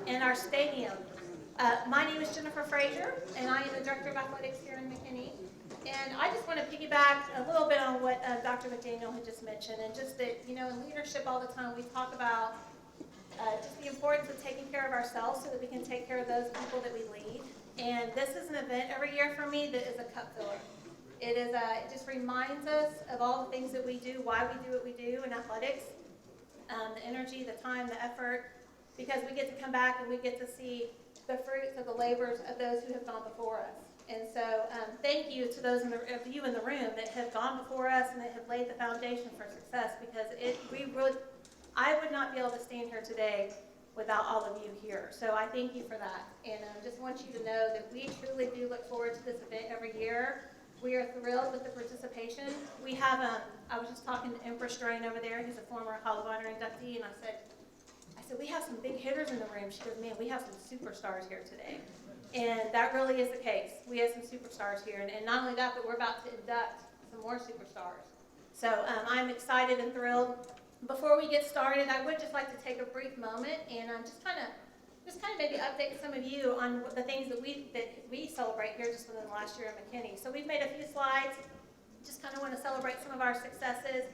in our stadium. My name is Jennifer Frazier, and I am the Director of Athletics here in McKinney. And I just want to piggyback a little bit on what Dr. McDaniel had just mentioned, and just that, you know, in leadership all the time we talk about just the importance of taking care of ourselves so that we can take care of those people that we lead. And this is an event every year for me that is a cup filler. It just reminds us of all the things that we do, why we do what we do in athletics, the energy, the time, the effort, because we get to come back and we get to see the fruits of the labors of those who have gone before us. And so thank you to those of you in the room that have gone before us and that have laid the foundation for success, because I would not be able to stand here today without all of you here. So I thank you for that. And just want you to know that we truly do look forward to this event every year. We are thrilled with the participation. We have, I was just talking to Empress Drain over there, who's a former Hall of Honor inductee, and I said, we have some big hitters in the room. She goes, man, we have some superstars here today. And that really is the case. We have some superstars here. And not only that, but we're about to induct some more superstars. So I'm excited and thrilled. Before we get started, I would just like to take a brief moment and just kind of maybe update some of you on the things that we celebrate here just within the last year at McKinney. So we've made a few slides. Just kind of want to celebrate some of our successes.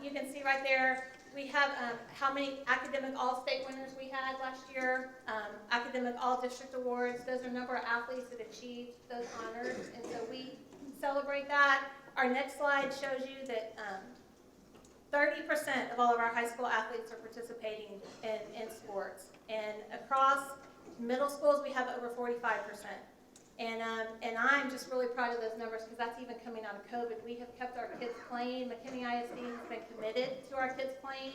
You can see right there, we have how many academic all-state winners we had last year, academic all-district awards. Those are a number of athletes that achieved those honors, and so we celebrate that. Our next slide shows you that 30% of all of our high school athletes are participating in sports. And across middle schools, we have over 45%. And I'm just really proud of those numbers, because that's even coming out of COVID. We have kept our kids playing. McKinney ISD has been committed to our kids playing.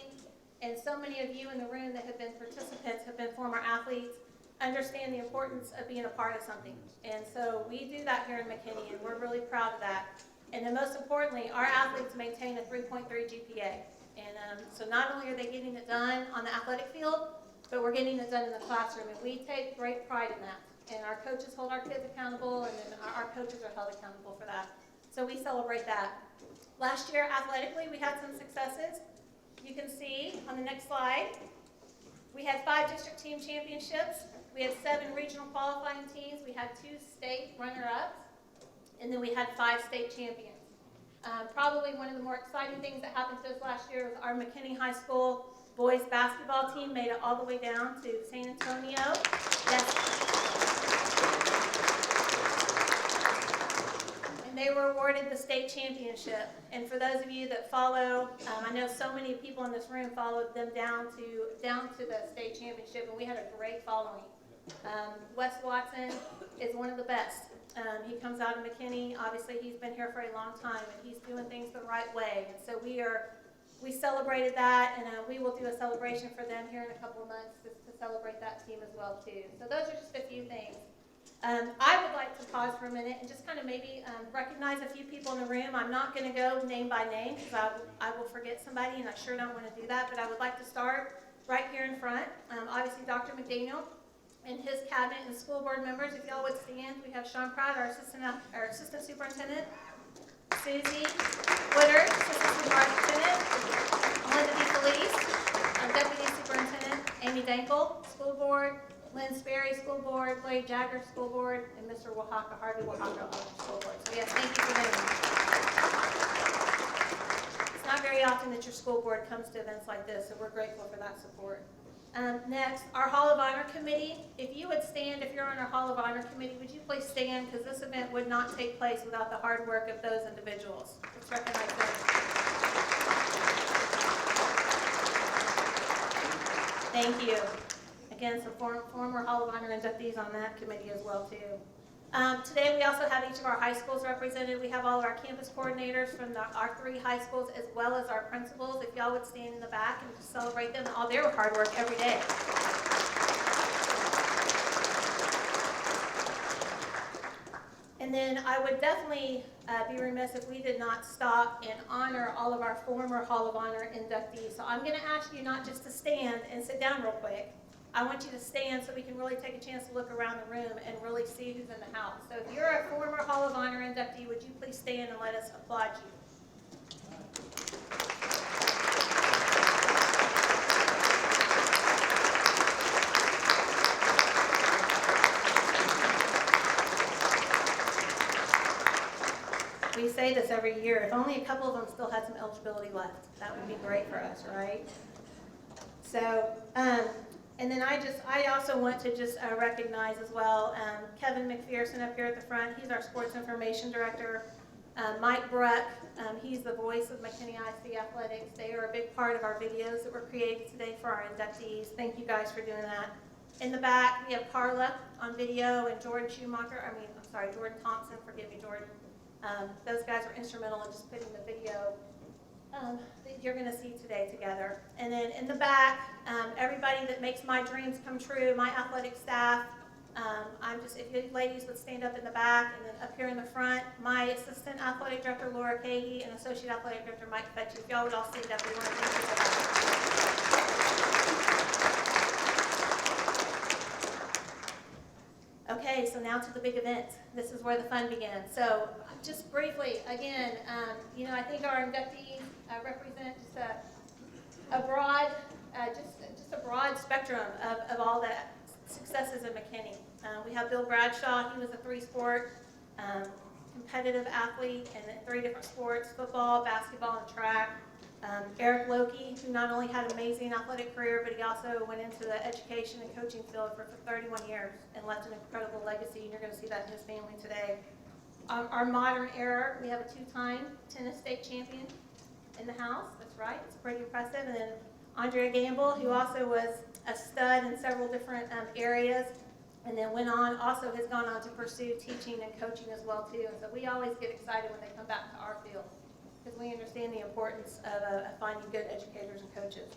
And so many of you in the room that have been participants, have been former athletes, understand the importance of being a part of something. And so we do that here in McKinney, and we're really proud of that. And then most importantly, our athletes maintain a 3.3 GPA. And so not only are they getting it done on the athletic field, but we're getting it done in the classroom. And we take great pride in that. And our coaches hold our kids accountable, and then our coaches are held accountable for that. So we celebrate that. Last year, athletically, we had some successes. You can see on the next slide, we had 5 district team championships. We had 7 regional qualifying teams. We had 2 state runner-ups. And then we had 5 state champions. Probably one of the more exciting things that happened to us last year was our McKinney High School boys basketball team made it all the way down to San Antonio. Yes. And they were awarded the state championship. And for those of you that follow, I know so many people in this room followed them down to the state championship, and we had a great following. Wes Watson is one of the best. He comes out of McKinney. Obviously, he's been here for a long time, and he's doing things the right way. And so we celebrated that, and we will do a celebration for them here in a couple of months to celebrate that team as well too. So those are just a few things. I would like to pause for a minute and just kind of maybe recognize a few people in the room. I'm not going to go name by name, because I will forget somebody, and I sure don't want to do that. But I would like to start right here in front. Obviously, Dr. McDaniel and his cabinet and school board members. If y'all would stand, we have Sean Pratt, our assistant superintendent, Susie Woodard, assistant superintendent, Melinda B. Felice, deputy superintendent, Amy Dankel, school board, Lynn Sperry, school board, Larry Jagger, school board, and Mr. Harvey Oaxaca, school board. So yes, thank you for them. It's not very often that your school board comes to events like this, so we're grateful for that support. Next, our Hall of Honor Committee. If you would stand, if you're on our Hall of Honor Committee, would you please stand, because this event would not take place without the hard work of those individuals. Let's recognize them. Thank you. Again, some former Hall of Honor inductees on that committee as well too. Today we also have each of our high schools represented. We have all of our campus coordinators from our 3 high schools, as well as our principals. If y'all would stand in the back and just celebrate them, all their hard work every day. And then I would definitely be remiss if we did not stop and honor all of our former Hall of Honor inductees. So I'm going to ask you not just to stand and sit down real quick. I want you to stand so we can really take a chance to look around the room and really see who's in the house. So if you're a former Hall of Honor inductee, would you please stand and let us applaud you? We say this every year. If only a couple of them still had some eligibility left, that would be great for us, right? So, and then I also want to just recognize as well Kevin McPherson up here at the front. He's our sports information director. Mike Bruck, he's the voice of McKinney ISD Athletics. They are a big part of our videos that were created today for our inductees. Thank you guys for doing that. In the back, we have Carla on video and Jordan Thompson, forgive me, Jordan. Those guys are instrumental in just putting the video that you're going to see today together. And then in the back, everybody that makes my dreams come true, my athletic staff. If you ladies would stand up in the back, and then up here in the front, my assistant athletic director, Laura Cahey, and associate athletic director, Mike Fetchy. If y'all would all stand up, we want to thank you for that. Okay, so now to the big event. This is where the fun begins. So just briefly, again, I think our inductees represent just a broad, just a broad spectrum of all the successes in McKinney. We have Bill Bradshaw. He was a three-sport competitive athlete in 3 different sports: football, basketball, and track. Eric Lokey, who not only had an amazing athletic career, but he also went into the education and coaching field for 31 years and left an incredible legacy, and you're going to see that in his family today. Our modern era, we have a 2-time tennis state champion in the house. That's right. It's pretty impressive. And then Aundrea, who also was a stud in several different areas, and then has gone on to pursue teaching and coaching as well too. And so we always get excited when they come back to our field, because we understand the importance of finding good educators and coaches.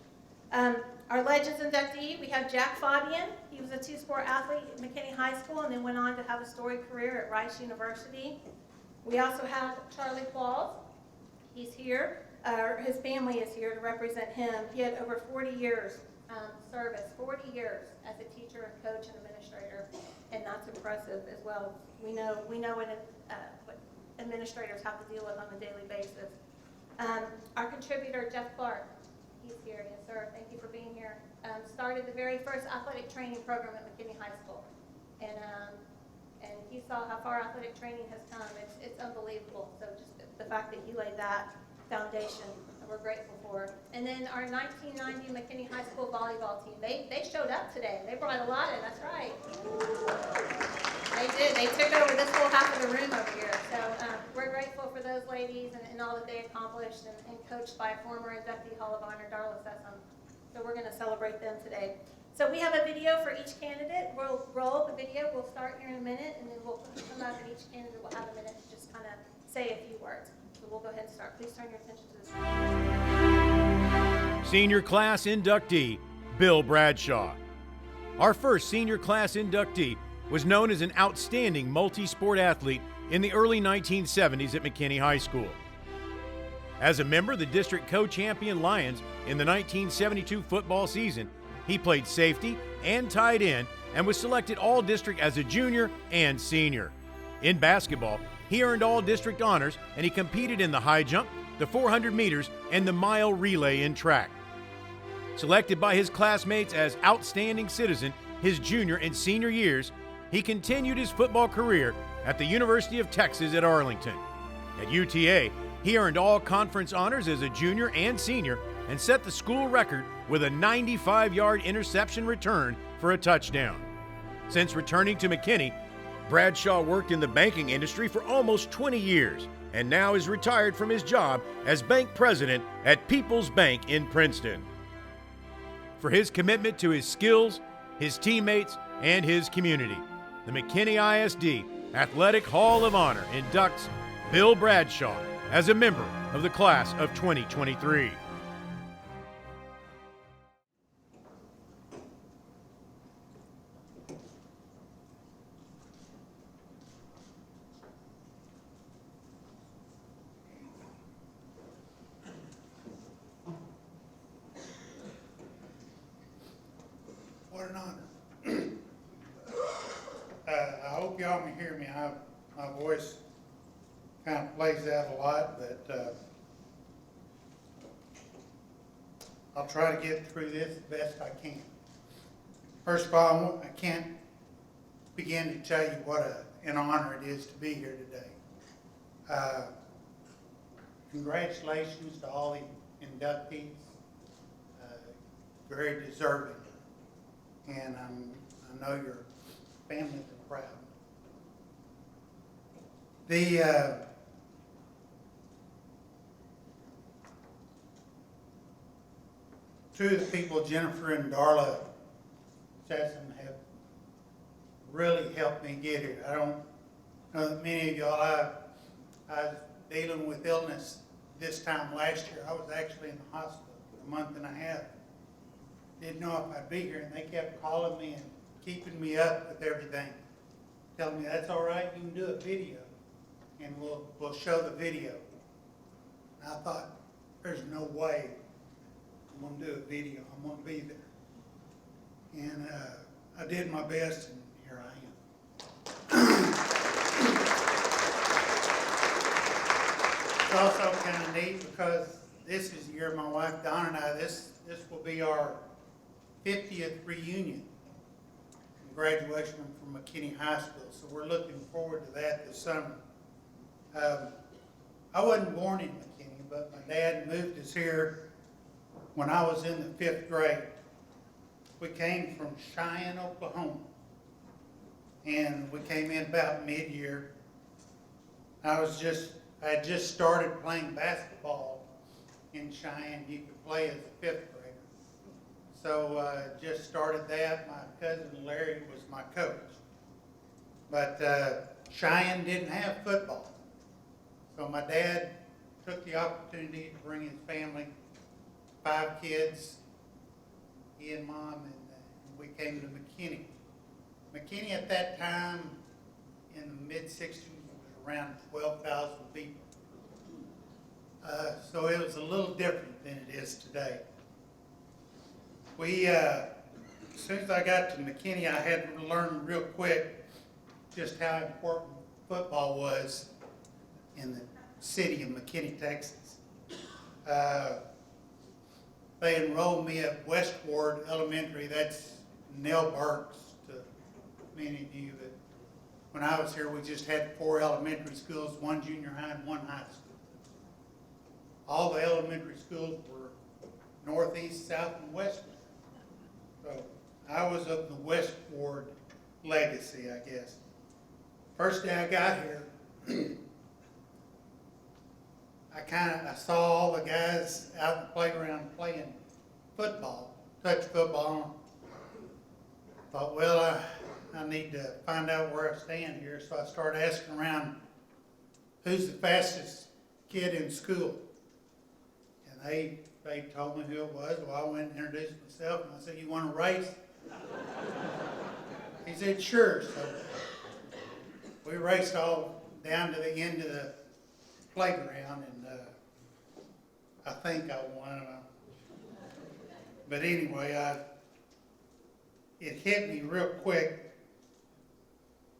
Our Legends inductee, we have Jack Faubion. He was a 2-sport athlete at McKinney High School and then went on to have a storied career at Rice University. We also have Charlie Qualls. He's here. His family is here to represent him. He had over 40 years service, 40 years as a teacher and coach and administrator, and that's impressive as well. We know what administrators have to deal with on a daily basis. Our contributor, Jeff Clark, he's here. Yes, sir. Thank you for being here. Started the very first athletic training program at McKinney High School, and he saw how far athletic training has come. It's unbelievable. So just the fact that he laid that foundation, we're grateful for. And then our 1990 McKinney High School volleyball team, they showed up today. They brought a lot in. That's right. They did. They took over this whole half of the room over here. So we're grateful for those ladies and all that they accomplished, and coached by former inductee Hall of Honor Darla Sessom. So we're going to celebrate them today. So we have a video for each candidate. We'll roll the video. We'll start here in a minute, and then we'll come up, and each candidate will have a minute to just kind of say a few words. So we'll go ahead and start. Please turn your attention to this. Senior class inductee, Bill Bradshaw. Our first senior class inductee was known as an outstanding multi-sport athlete in the early 1970s at McKinney High School. As a member of the district co-champion Lions in the 1972 football season, he played safety and tight end and was selected all-district as a junior and senior. In basketball, he earned all-district honors, and he competed in the high jump, the 400 meters, and the mile relay in track. Selected by his classmates as outstanding citizen his junior and senior years, he continued his football career at the University of Texas at Arlington. At UTA, he earned all conference honors as a junior and senior and set the school record with a 95-yard interception return for a touchdown. Since returning to McKinney, Bradshaw worked in the banking industry for almost 20 years and now is retired from his job as bank president at People's Bank in Princeton. For his commitment to his skills, his teammates, and his community, the McKinney ISD Athletic Hall of Honor inducts Bill Bradshaw as a member of the class of 2023. What an honor. I hope y'all can hear me. My voice kind of plays out a lot, but I'll try to get through this the best I can. First of all, I can't begin to tell you what an honor it is to be here today. congratulations to all the inductees. Very deserving. And I know your families are proud. Two of the people, Jennifer and Darla Sessom, have really helped me get here. I don't know that many of y'all, I was dealing with illness this time last year. I was actually in the hospital for a month and a half. Didn't know if I'd be here, and they kept calling me and keeping me up with everything. Telling me, that's all right, you can do a video, and we'll show the video. And I thought, there's no way I'm going to do a video. I'm going to be there. And I did my best, and here I am. It's also kind of neat because this is the year my wife Donna and I, this will be our 50th reunion and graduation from McKinney High School. So we're looking forward to that this summer. I wasn't born in McKinney, but my dad moved us here when I was in the 5th grade. We came from Cheyenne, Oklahoma, and we came in about mid-year. I had just started playing basketball in Cheyenne. You could play as a 5th grader. So just started that. My cousin Larry was my coach. But Cheyenne didn't have football. So my dad took the opportunity to bring his family, 5 kids, he and Mom, and we came to McKinney. McKinney at that time, in the mid-60s, was around 12,000 people. So it was a little different than it is today. As soon as I got to McKinney, I had to learn real quick just how important football was in the city of McKinney, Texas. They enrolled me at Westward Elementary. That's Nell Burks to many of you. But when I was here, we just had 4 elementary schools, 1 junior high and 1 high school. All the elementary schools were northeast, south, and western. So I was of the Westward legacy, I guess. First day I got here, I saw all the guys out in the playground playing football, touch football. Thought, well, I need to find out where I stand here. So I started asking around, who's the fastest kid in school? And they told me who it was. Well, I went and introduced myself, and I said, you want to race? He said, sure. So we raced all down to the end of the playground, and I think I won. But anyway, it hit me real quick.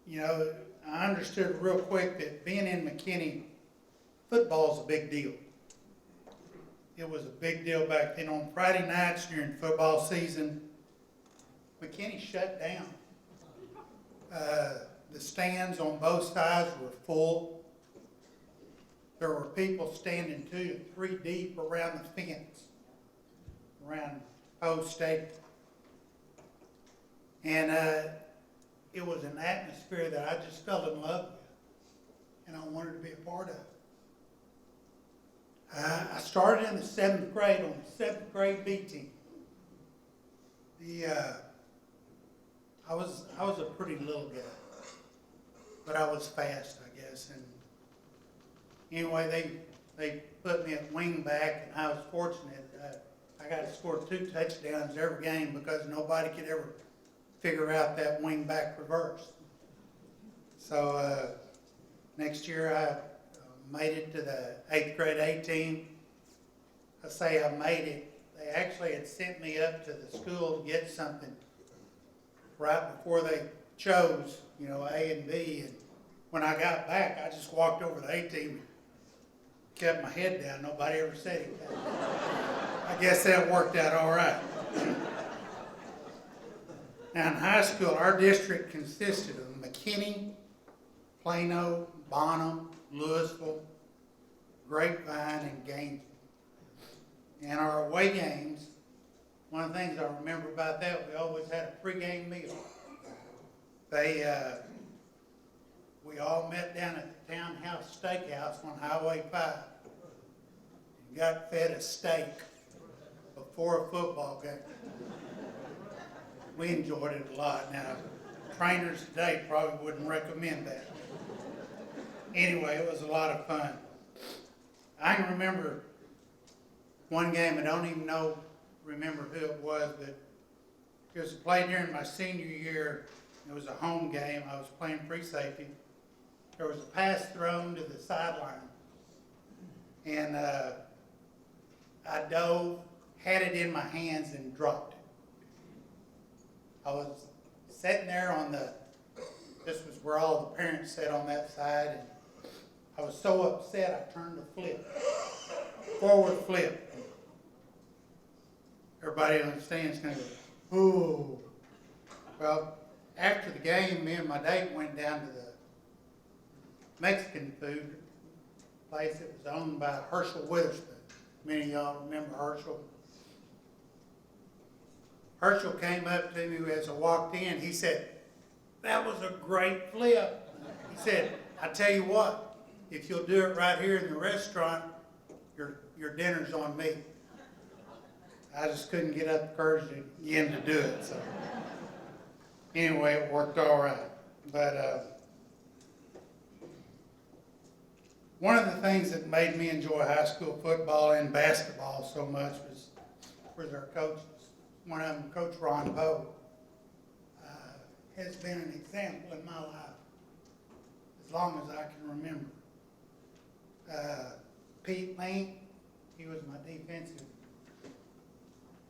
You know, I understood real quick that being in McKinney, football's a big deal. It was a big deal back then. On Friday nights during football season, McKinney shut down. The stands on both sides were full. There were people standing 2 to 3 deep around the fence, around Post Stadium. And it was an atmosphere that I just fell in love with, and I wanted to be a part of. I started in the 7th grade on the 7th grade B team. I was a pretty little guy, but I was fast, I guess. And anyway, they put me at wing back, and I was fortunate. I got to score 2 touchdowns every game because nobody could ever figure out that wing back reverse. So next year I made it to the 8th grade A team. I say I made it. They actually had sent me up to the school to get something right before they chose, you know, A and B. And when I got back, I just walked over to the A team, kept my head down. Nobody ever said anything. I guess that worked out all right. Now in high school, our district consisted of McKinney, Plano, Bonham, Louisville, Grapevine, and Gainesville. And our away games, one of the things I remember about that, we always had a pregame meal. We all met down at the Townhouse Steakhouse on Highway 5 and got fed a steak before a football game. We enjoyed it a lot. Now, trainers today probably wouldn't recommend that. Anyway, it was a lot of fun. I can remember one game, I don't even remember who it was, but it was played during my senior year. It was a home game. I was playing free safety. There was a pass thrown to the sideline, and I dove, had it in my hands, and dropped it. I was sitting there this was where all the parents sat on that side, and I was so upset I turned the flip, forward flip. Everybody on the stand's going to go, ooh. Well, after the game, me and my date went down to the Mexican food place. It was owned by Herschel Witherspoon. Many of y'all remember Herschel. Herschel came up to me as I walked in. He said, "That was a great flip." He said, "I tell you what, if you'll do it right here in the restaurant, your dinner's on me." I just couldn't get up the courage again to do it. So anyway, it worked all right. But one of the things that made me enjoy high school football and basketball so much was our coaches. One of them, Coach Ron Poe, has been an example in my life as long as I can remember. Pete Link, he was my defensive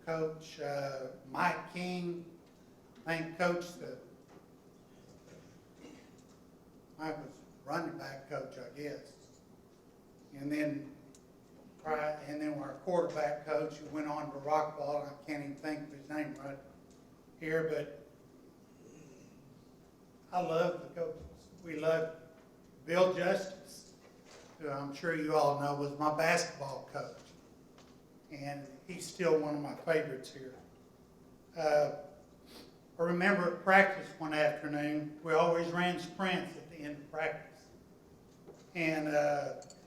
coach. Mike King, I think coached Mike was running back coach, I guess. And then our quarterback coach, who went on to Rockball, I can't even think of his name right here, but I love the coaches. We loved Bill Justice, who I'm sure you all know was my basketball coach. And he's still one of my favorites here. I remember at practice one afternoon, we always ran sprints at the end of practice. And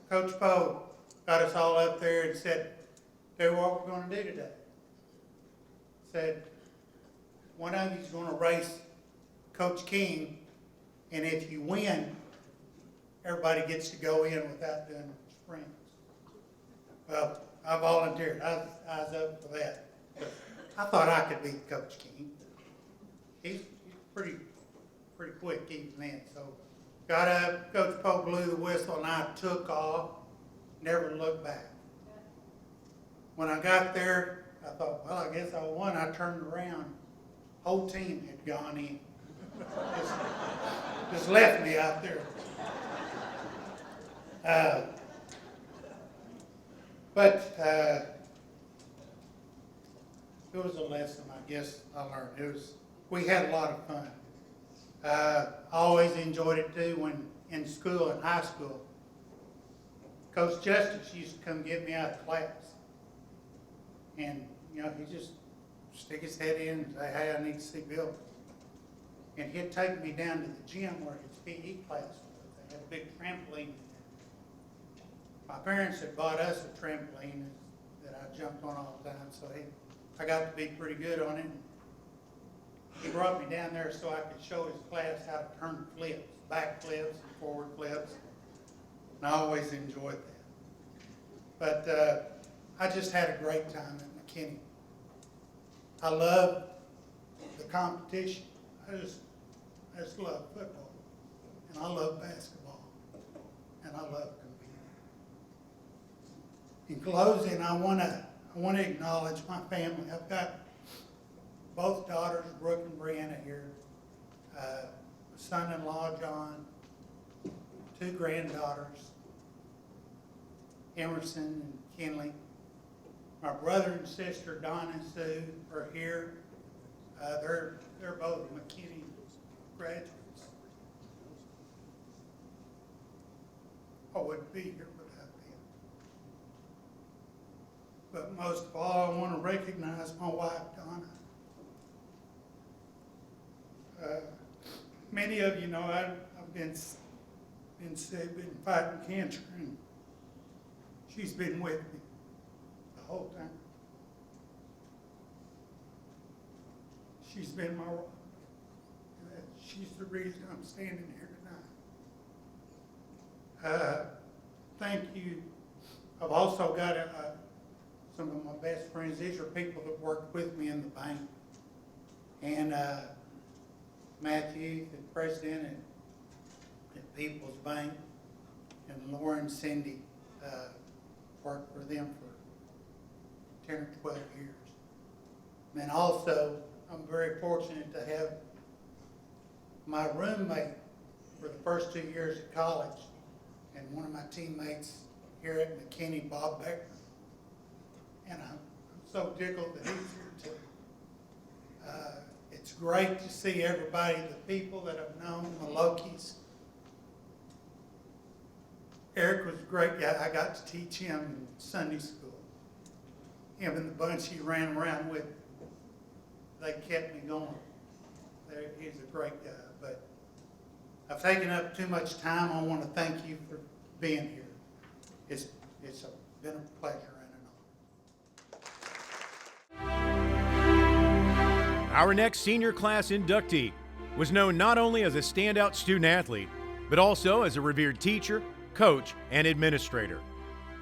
Coach Poe got us all up there and said, "Tell you what we're going to do today." Said, "One of you's going to race Coach King, and if you win, everybody gets to go in without doing sprints." Well, I volunteered. I was up for that. But I thought I could beat Coach King. He's pretty quick even then. So got up, Coach Poe blew the whistle, and I took off, never looked back. When I got there, I thought, well, I guess I won. I turned around. Whole team had gone in. just left me out there. But it was a lesson, I guess, I learned. We had a lot of fun. I always enjoyed it too when in school, in high school. Coach Justice used to come get me out of class. And, he'd just stick his head in and say, "Hey, I need to see Bill." And he'd take me down to the gym where his PE class was. They had a big trampoline. My parents had bought us a trampoline that I jumped on all the time, so I got to be pretty good on it. He brought me down there so I could show his class how to turn flips, back flips and forward flips. And I always enjoyed that. But I just had a great time at McKinney. I love the competition. I just love football, and I love basketball, and I love competing. In closing, I want to acknowledge my family. I've got both daughters, Brooke and Brianna, here. My son-in-law, John. 2 granddaughters, Emerson and Kinley. My brother and sister, Don and Sue, are here. They're both McKinney graduates. I wouldn't be here without them. But most of all, I want to recognize my wife, Donna. Many of you know I've been sick, been fighting cancer, and she's been with me the whole time. She's been my rock. She's the reason I'm standing here tonight. Thank you. I've also got some of my best friends. These are people that worked with me in the bank. And Matthew, the president at People's Bank, and Laura and Cindy worked for them for 10 or 12 years. And then also, I'm very fortunate to have my roommate for the first 2 years at college and one of my teammates here at McKinney, Bob Becker. And I'm so tickled that he's here too. It's great to see everybody, the people that I've known, the Lokeys. Eric was a great guy. I got to teach him in Sunday school. Him and the bunch he ran around with, they kept me going. He's a great guy. But I've taken up too much time. I want to thank you for being here. It's been a pleasure and an honor. Our next senior class inductee was known not only as a standout student athlete, but also as a revered teacher, coach, and administrator.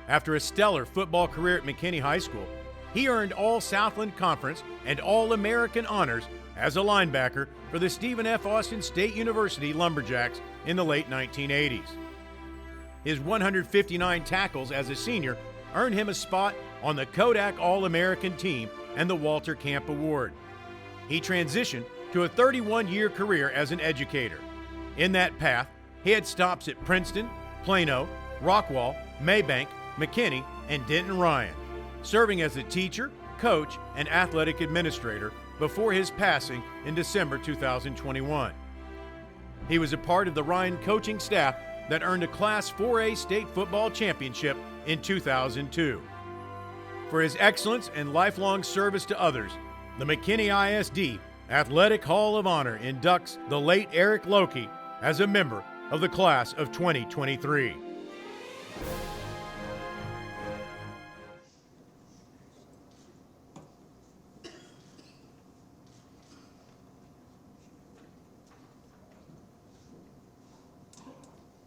After a stellar football career at McKinney High School, he earned All Southland Conference and All-American honors as a linebacker for the Stephen F. Austin State University Lumberjacks in the late 1980s. His 159 tackles as a senior earned him a spot on the Kodak All-American team and the Walter Camp Award. He transitioned to a 31-year career as an educator. In that path, he had stops at Princeton, Plano, Rockwall, Maybank, McKinney, and Denton Ryan, serving as a teacher, coach, and athletic administrator before his passing in December 2021. He was a part of the Ryan coaching staff that earned a Class 4A state football championship in 2002. For his excellence and lifelong service to others, the McKinney ISD Athletic Hall of Honor inducts the late Eric Lokey as a member of the class of 2023.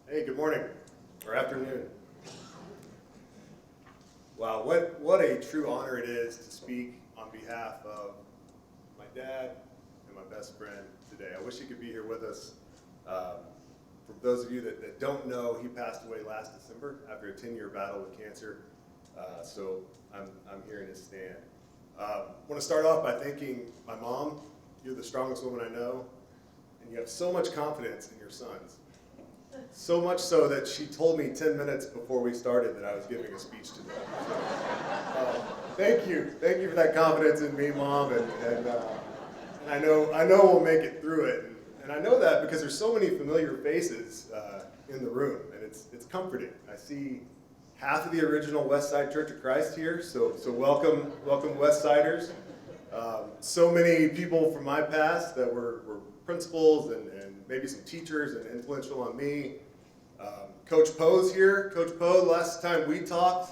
Hey, good morning, or afternoon. Wow, what a true honor it is to speak on behalf of my dad and my best friend today. I wish he could be here with us. For those of you that don't know, he passed away last December after a 10-year battle with cancer. So I'm here in his stand. I want to start off by thanking my mom. You're the strongest woman I know, and you have so much confidence in your sons. So much so that she told me 10 minutes before we started that I was giving a speech to them. So, thank you for that confidence in me, Mom, and I know we'll make it through it. And I know that because there's so many familiar faces in the room, and it's comforting. I see half of the original Westside Church of Christ here, so welcome Westsiders. So many people from my past that were principals and maybe some teachers and influential on me. Coach Poe's here. Coach Poe, last time we talked,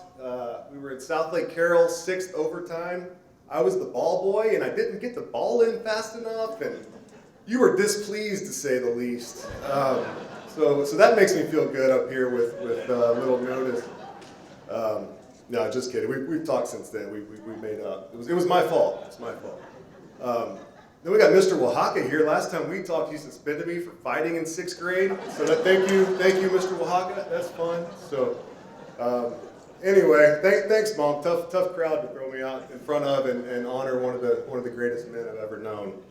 we were in South Lake Carroll, 6th overtime. I was the ball boy, and I didn't get the ball in fast enough, and you were displeased, to say the least. So that makes me feel good up here with little notice. No, just kidding. We've talked since then. We made up. It was my fault. It's my fault. Then we got Mr. Oaxaca here. Last time we talked, he suspended me for fighting in 6th grade. So thank you, Mr. Oaxaca. That's fun. So anyway, thanks, Mom. Tough crowd to throw me out in front of and honor one of the greatest men I've ever known.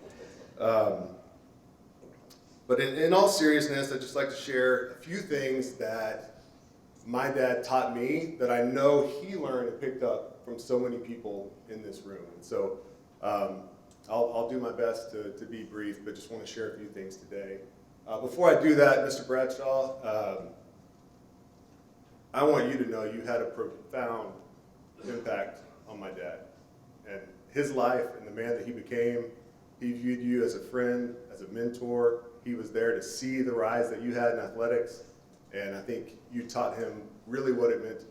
But in all seriousness, I'd just like to share a few things that my dad taught me that I know he learned and picked up from so many people in this room. And so I'll do my best to be brief, but just want to share a few things today. Before I do that, Mr. Bradshaw, I want you to know you had a profound impact on my dad. And his life and the man that he became, he viewed you as a friend, as a mentor. He was there to see the rise that you had in athletics. And I think you taught him really what it meant to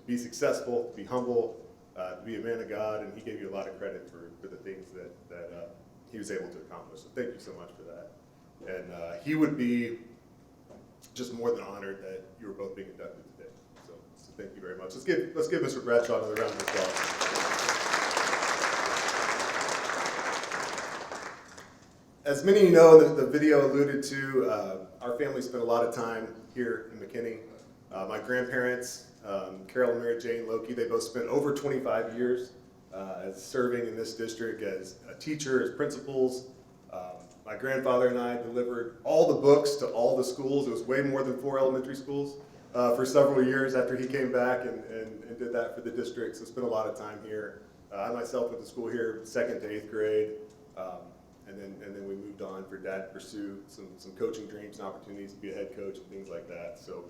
be successful, to be humble, to be a man of God, and he gave you a lot of credit for the things that he was able to accomplish. So thank you so much for that. And he would be just more than honored that you were both being inducted today. So thank you very much. Let's give Mr. Bradshaw another round of applause. As many of you know, the video alluded to, our family spent a lot of time here in McKinney. My grandparents, Carol and Mary Jane Lokey, they both spent over 25 years as serving in this district as a teacher, as principals. My grandfather and I delivered all the books to all the schools. It was way more than 4 elementary schools for several years after he came back and did that for the district. So spent a lot of time here. I myself went to school here 2nd to 8th grade. And then we moved on for Dad to pursue some coaching dreams and opportunities to be a head coach and things like that. So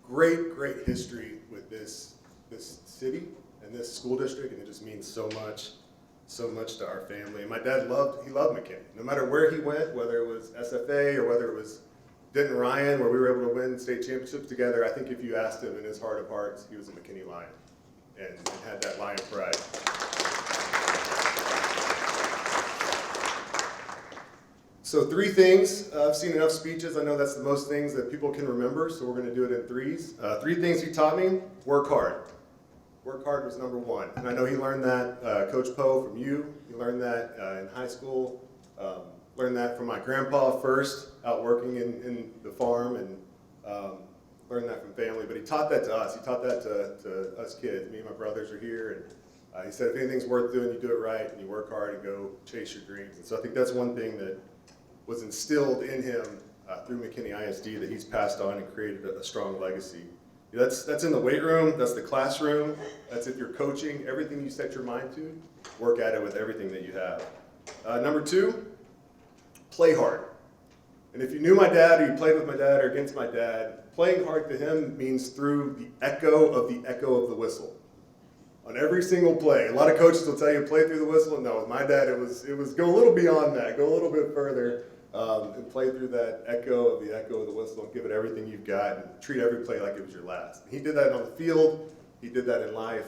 great history with this city and this school district, and it just means so much to our family. And my dad loved McKinney. No matter where he went, whether it was SFA or whether it was Denton Ryan, where we were able to win state championships together, I think if you asked him in his heart of hearts, he was a McKinney Lion and had that Lion pride. So 3 things. I've seen enough speeches. I know that's the most things that people can remember, so we're going to do it in 3s. 3 things he taught me: work hard. Work hard was number 1. And I know he learned that, Coach Poe, from you. He learned that in high school. Learned that from my grandpa first, out working in the farm, and learned that from family. But he taught that to us. He taught that to us kids. Me and my brothers are here. And he said, if anything's worth doing, you do it right, and you work hard and go chase your dreams. And so I think that's one thing that was instilled in him through McKinney ISD that he's passed on and created a strong legacy. That's in the weight room, that's the classroom, that's if you're coaching. Everything you set your mind to, work at it with everything that you have. Number 2, play hard. And if you knew my dad or you played with my dad or against my dad, playing hard to him means through the echo of the whistle. On every single play. A lot of coaches will tell you play through the whistle. No, with my dad it was go a little beyond that, go a little bit further, and play through that echo of the whistle and give it everything you've got and treat every play like it was your last. He did that on the field, he did that in life.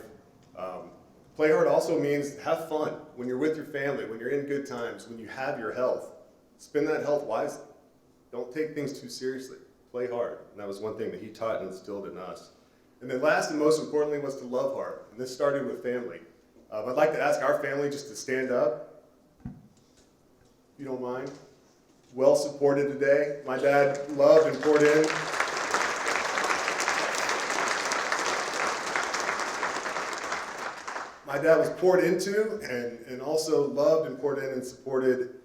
Play hard also means have fun when you're with your family, when you're in good times, when you have your health. Spend that health wisely. Don't take things too seriously. Play hard. And that was one thing that he taught and instilled in us. And then last and most importantly was to love hard. And this started with family. I'd like to ask our family just to stand up, if you don't mind. Well supported today. My dad loved and poured in. My dad was poured into and also loved and poured in and supported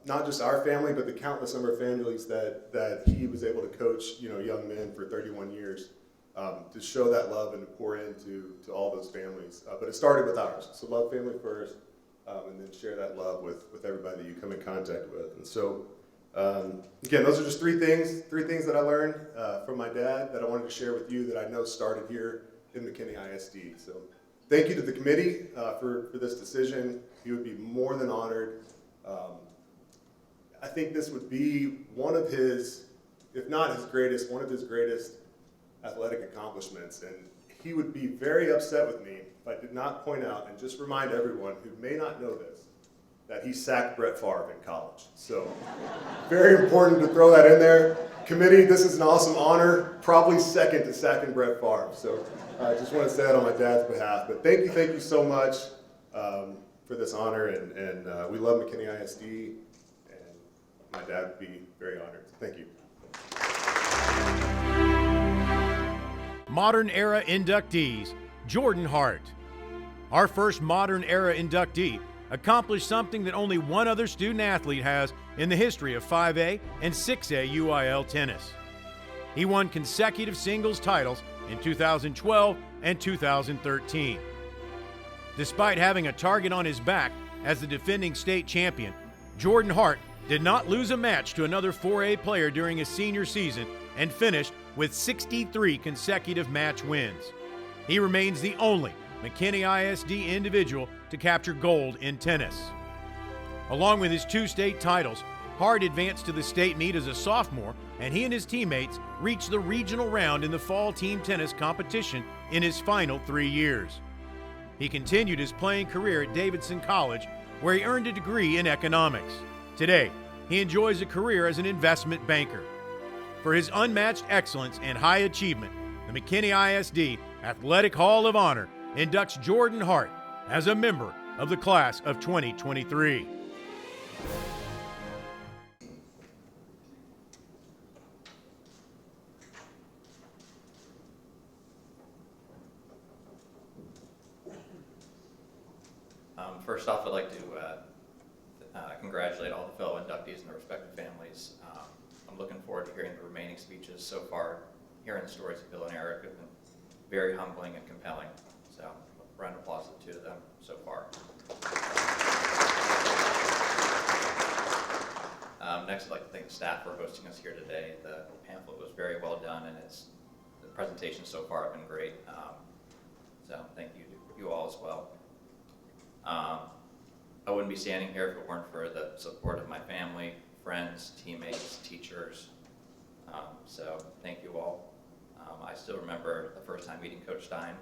not just our family, but the countless number of families that he was able to coach, young men for 31 years. To show that love and to pour into all those families. But it started with ours. So love family first, and then share that love with everybody that you come in contact with. And so, again, those are just 3 things that I learned from my dad that I wanted to share with you that I know started here in McKinney ISD. So thank you to the committee for this decision. You would be more than honored. I think this would be one of his, if not his greatest, one of his greatest athletic accomplishments, and he would be very upset with me if I did not point out and just remind everyone who may not know this that he sacked Brett Favre in college. So very important to throw that in there. Committee, this is an awesome honor, probably second to sacking Brett Favre. So I just want to say that on my dad's behalf. But thank you so much for this honor, and we love McKinney ISD, and my dad would be very honored. So thank you. Modern Era inductees, Jordan Hart. Our first Modern Era inductee accomplished something that only one other student athlete has in the history of 5A and 6A UIL tennis. He won consecutive singles titles in 2012 and 2013. Despite having a target on his back as the defending state champion, Jordan Hart did not lose a match to another 4A player during his senior season and finished with 63 consecutive match wins. He remains the only McKinney ISD individual to capture gold in tennis. Along with his 2 state titles, Hart advanced to the state meet as a sophomore, and he and his teammates reached the regional round in the fall team tennis competition in his final 3 years. He continued his playing career at Davidson College, where he earned a degree in economics. Today, he enjoys a career as an investment banker. For his unmatched excellence and high achievement, the McKinney ISD Athletic Hall of Honor inducts Jordan Hart as a member of the class of 2023. First off, I'd like to congratulate all the fellow inductees and their respective families. I'm looking forward to hearing the remaining speeches. So far, hearing the stories of Bill and Eric have been very humbling and compelling. So, a round of applause to the 2 of them so far. Next, I'd like to thank the staff for hosting us here today. The pamphlet was very well done, and the presentations so far have been great. So, thank you to you all as well. I wouldn't be standing here if it weren't for the support of my family, friends, teammates, teachers. So thank you all. I still remember the first time meeting Coach Stein.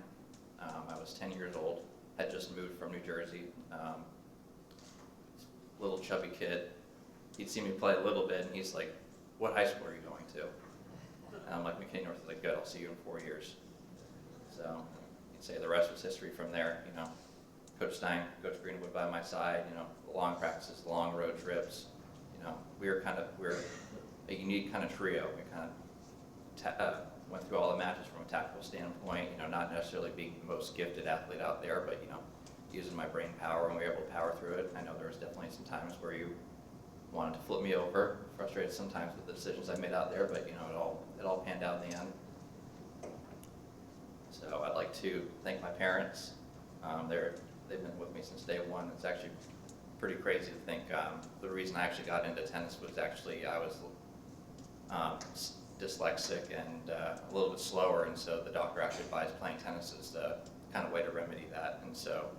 I was 10 years old, had just moved from New Jersey. Little chubby kid. He'd seen me play a little bit, and he's like, "What high school are you going to?" And I'm like, "McKinney North." He's like, "Good, I'll see you in 4 years." So you can say the rest was history from there. You know, Coach Stein, Coach Greenwood by my side. You know, the long practices, the long road trips. You know, we're a unique kind of trio. We kind of went through all the matches from a tactical standpoint. You know, not necessarily being the most gifted athlete out there, but you know, using my brain power, and we were able to power through it. I know there was definitely some times where you wanted to flip me over, frustrated sometimes with the decisions I made out there, but you know, it all panned out in the end. So I'd like to thank my parents. They've been with me since day one. It's actually pretty crazy to think the reason I actually got into tennis was actually I was dyslexic and a little bit slower, and so the doctor actually advised playing tennis as the kind of way to remedy that. And so,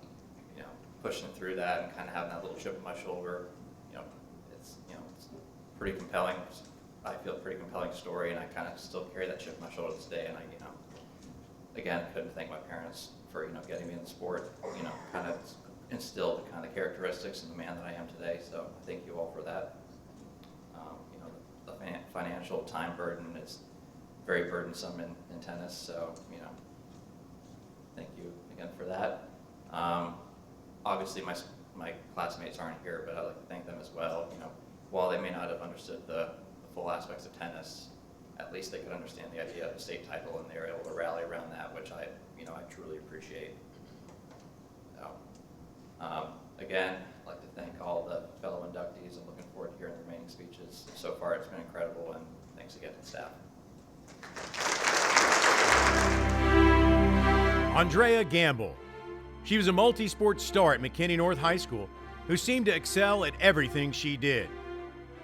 you know, pushing through that and kind of having that little chip on my shoulder, it's pretty compelling. I feel a pretty compelling story, and I kind of still carry that chip on my shoulder today. And I, again, couldn't thank my parents for getting me in the sport. Kind of instilled the kind of characteristics and the man that I am today. So I thank you all for that. The financial time burden is very burdensome in tennis. So thank you again for that. Obviously, my classmates aren't here, but I'd like to thank them as well. While they may not have understood the full aspects of tennis, at least they could understand the idea of the state title, and they were able to rally around that, which I truly appreciate. So, again, I'd like to thank all the fellow inductees. I'm looking forward to hearing the remaining speeches. So far, it's been incredible, and thanks again to the staff. Aundrea Gamble. She was a multi-sport star at McKinney North High School who seemed to excel at everything she did.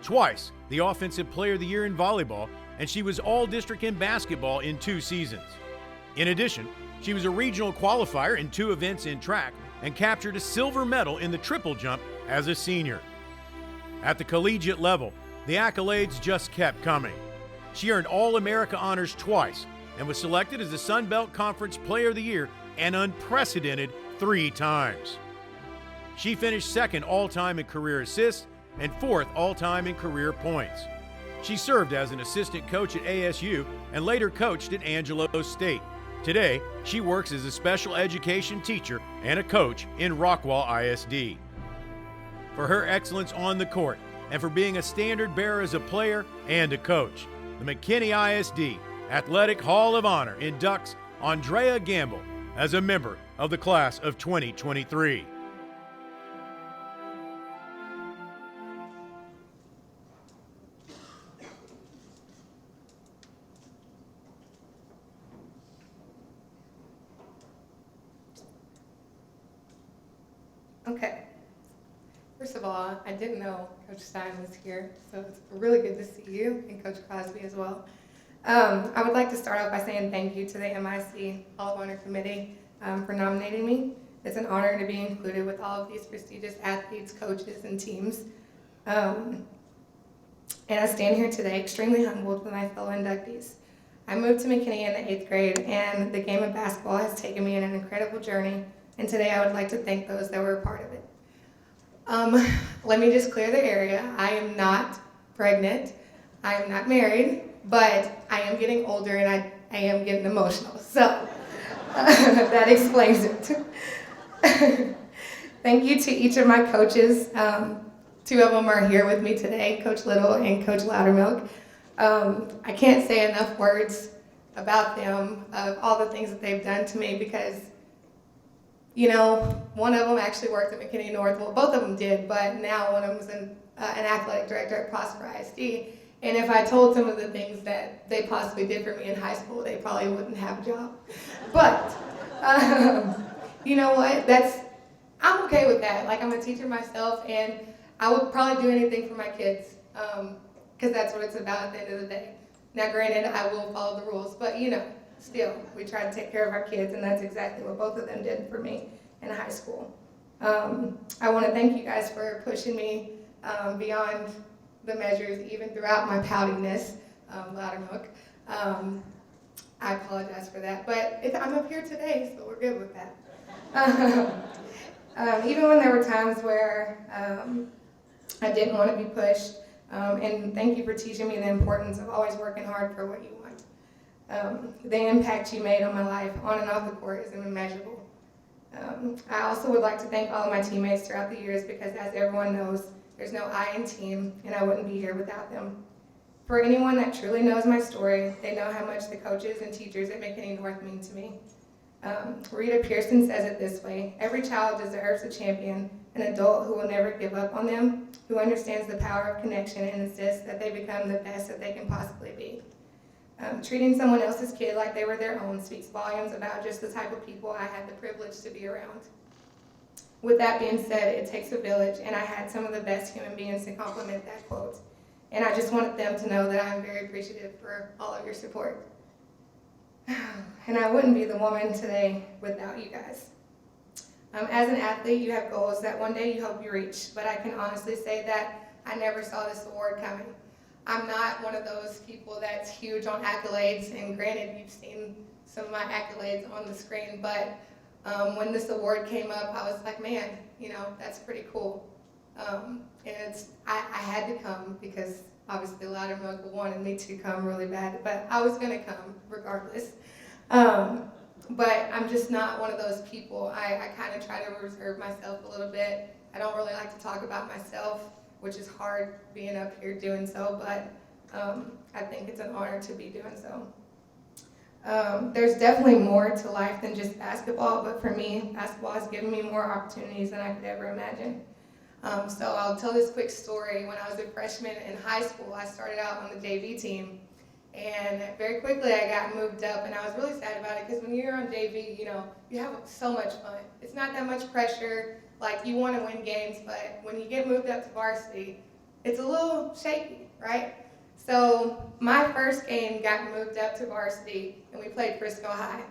Twice the Offensive Player of the Year in volleyball, and she was All-District in basketball in 2 seasons. In addition, she was a regional qualifier in 2 events in track and captured a silver medal in the triple jump as a senior. At the collegiate level, the accolades just kept coming. She earned All-America honors twice and was selected as the Sun Belt Conference Player of the Year an unprecedented 3 times. She finished 2nd all-time in career assists and 4th all-time in career points. She served as an assistant coach at ASU and later coached at Angelo State. Today, she works as a special education teacher and a coach in Rockwall ISD. For her excellence on the court and for being a standard bearer as a player and a coach, the McKinney ISD Athletic Hall of Honor inducts Aundrea Gamble as a member of the class of 2023. Okay. First of all, I didn't know Coach Stein was here, so it's really good to see you and Coach Crosby as well. I would like to start off by saying thank you to the MIC Hall of Honor Committee. for nominating me. It's an honor to be included with all of these prestigious athletes, coaches, and teams. And I stand here today extremely humbled with my fellow inductees. I moved to McKinney in the 8th grade, and the game of basketball has taken me on an incredible journey, and today I would like to thank those that were a part of it. Let me just clear the area. I am not pregnant. I am not married, but I am getting older and I am getting emotional. So that explains it. Thank you to each of my coaches. 2 of them are here with me today, Coach Little and Coach Loudermilk. I can't say enough words about them, of all the things that they've done to me, because you know, one of them actually worked at McKinney North. Well, both of them did, but now one of them is an athletic director at Prosper ISD. And if I told some of the things that they possibly did for me in high school, they probably wouldn't have a job. But you know what? I'm okay with that. Like, I'm a teacher myself, and I would probably do anything for my kids, because that's what it's about at the end of the day. Now, granted, I will follow the rules, but you know, still, we try to take care of our kids, and that's exactly what both of them did for me in high school. I want to thank you guys for pushing me beyond the measures, even throughout my poutiness, Loudermilk. I apologize for that, but I'm up here today, so we're good with that. Even when there were times where I didn't want to be pushed, and thank you for teaching me the importance of always working hard for what you want. The impact you made on my life, on and off the court, is immeasurable. I also would like to thank all of my teammates throughout the years, because as everyone knows, there's no I in team, and I wouldn't be here without them. For anyone that truly knows my story, they know how much the coaches and teachers at McKinney North mean to me. Rita Pearson says it this way: every child deserves a champion, an adult who will never give up on them, who understands the power of connection and insists that they become the best that they can possibly be. Treating someone else's kid like they were their own speaks volumes about just the type of people I had the privilege to be around. With that being said, it takes a village, and I had some of the best human beings to compliment that quote. And I just wanted them to know that I'm very appreciative for all of your support. And I wouldn't be the woman today without you guys. As an athlete, you have goals that one day you hope you reach, but I can honestly say that I never saw this award coming. I'm not one of those people that's huge on accolades, and granted, you've seen some of my accolades on the screen, but when this award came up, I was like, man, you know, that's pretty cool. And I had to come, because obviously Loudermilk wanted me to come really bad, but I was gonna come regardless. But I'm just not one of those people. I kind of try to reserve myself a little bit. I don't really like to talk about myself, which is hard being up here doing so, but I think it's an honor to be doing so. There's definitely more to life than just basketball, but for me, basketball has given me more opportunities than I could ever imagine. So I'll tell this quick story. When I was a freshman in high school, I started out on the JV team, and very quickly I got moved up, and I was really sad about it, because when you're on JV, you know, you have so much fun. It's not that much pressure. Like, you want to win games, but when you get moved up to varsity, it's a little shaky, right? So my first game got moved up to varsity, and we played Frisco High.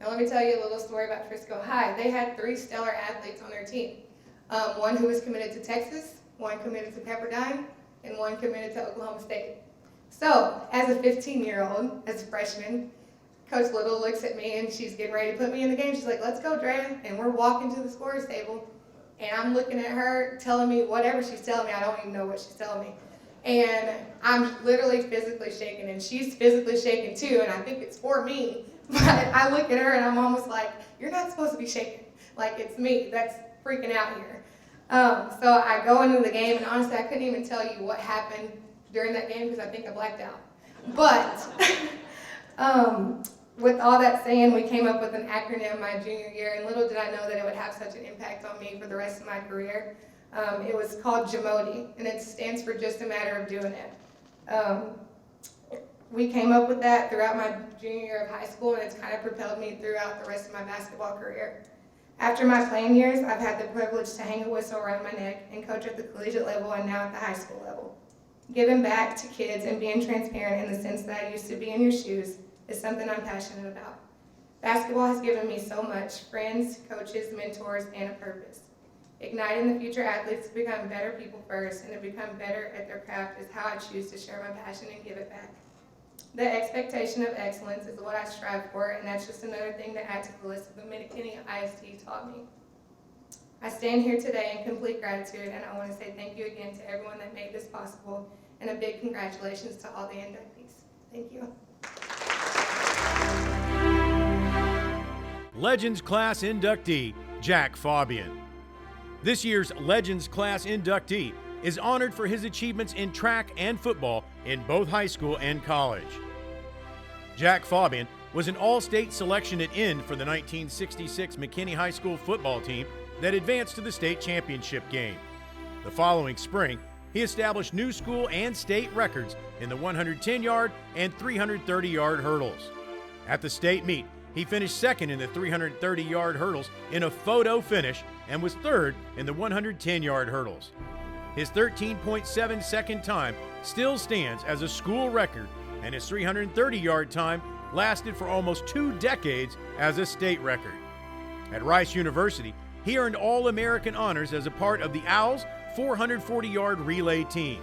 Now let me tell you a little story about Frisco High. They had 3 stellar athletes on their team. One who was committed to Texas, one committed to Pepperdine, and one committed to Oklahoma State. So as a 15-year-old, as a freshman, Coach Little looks at me, and she's getting ready to put me in the game. She's like, let's go, Drea. And we're walking to the scorer's table. And I'm looking at her, telling me whatever she's telling me. I don't even know what she's telling me. And I'm literally physically shaking, and she's physically shaking too, and I think it's for me. But I look at her, and I'm almost like, you're not supposed to be shaking. Like, it's me that's freaking out here. So I go into the game, and honestly, I couldn't even tell you what happened during that game, because I think I blacked out. But with all that saying, we came up with an acronym my junior year, and little did I know that it would have such an impact on me for the rest of my career. It was called JMODI, and it stands for Just a Matter of Doing It. We came up with that throughout my junior year of high school, and it's kind of propelled me throughout the rest of my basketball career. After my playing years, I've had the privilege to hang a whistle around my neck and coach at the collegiate level and now at the high school level. Giving back to kids and being transparent in the sense that I used to be in your shoes is something I'm passionate about. Basketball has given me so much: friends, coaches, mentors, and a purpose. Igniting the future athletes to become better people first and to become better at their craft is how I choose to share my passion and give it back. The expectation of excellence is what I strive for, and that's just another thing to add to the list of the McKinney ISD taught me. I stand here today in complete gratitude, and I want to say thank you again to everyone that made this possible, and a big congratulations to all the inductees. Thank you. Legends Class inductee, Jack Faubion. This year's Legends Class inductee is honored for his achievements in track and football in both high school and college. Jack Faubion was an all-state selection at end for the 1966 McKinney High School football team that advanced to the state championship game. The following spring, he established new school and state records in the 110-yard and 330-yard hurdles. At the state meet, he finished second in the 330-yard hurdles in a photo finish and was third in the 110-yard hurdles. His 13.7 second time still stands as a school record, and his 330-yard time lasted for almost 2 decades as a state record. At Rice University, he earned All-American honors as a part of the Owls 440-yard relay team.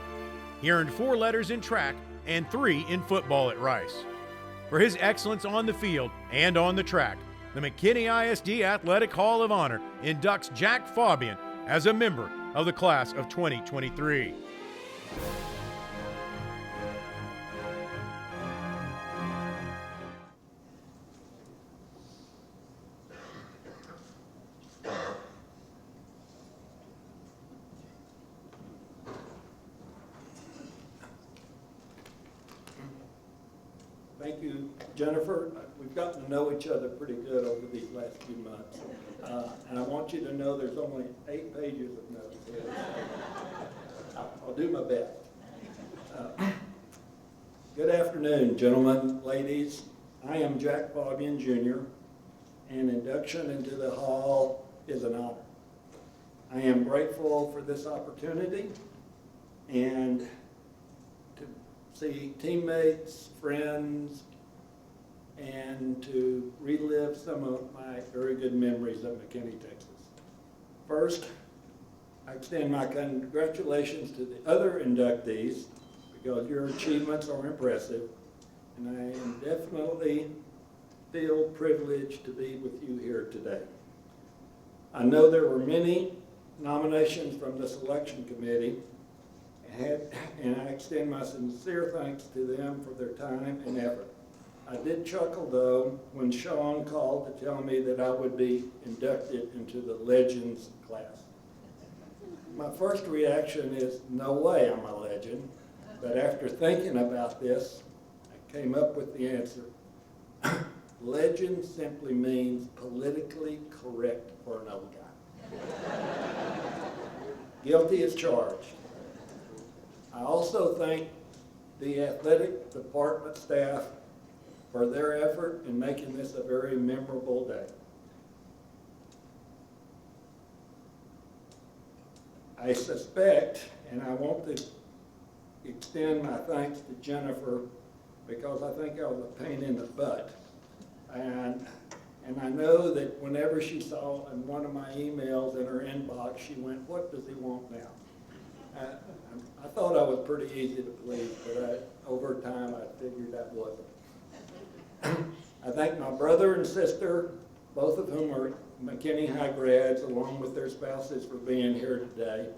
He earned 4 letters in track and 3 in football at Rice. For his excellence on the field and on the track, the McKinney ISD Athletic Hall of Honor inducts Jack Faubion as a member of the class of 2023. Thank you, Jennifer. We've gotten to know each other pretty good over these last few months. And I want you to know there's only 8 pages of notes here. I'll do my best. Good afternoon, gentlemen, ladies. I am Jack Faubion, Jr., and induction into the hall is an honor. I am grateful for this opportunity and to see teammates, friends, and to relive some of my very good memories of McKinney, Texas. First, I extend my congratulations to the other inductees because your achievements are impressive, and I am definitely feel privileged to be with you here today. I know there were many nominations from the selection committee, and I extend my sincere thanks to them for their time and effort. I did chuckle, though, when Sean called to tell me that I would be inducted into the Legends class. My first reaction is, no way I'm a legend, but after thinking about this, I came up with the answer. Legend simply means politically correct for an old guy. Guilty as charged. I also thank the athletic department staff for their effort in making this a very memorable day. I suspect, and I want to extend my thanks to Jennifer because I think I was a pain in the butt. And I know that whenever she saw in one of my emails in her inbox, she went, "What does he want now?" I thought I was pretty easy to please, but over time I figured that wasn't. I thank my brother and sister, both of whom are McKinney High grads, along with their spouses, for being here today.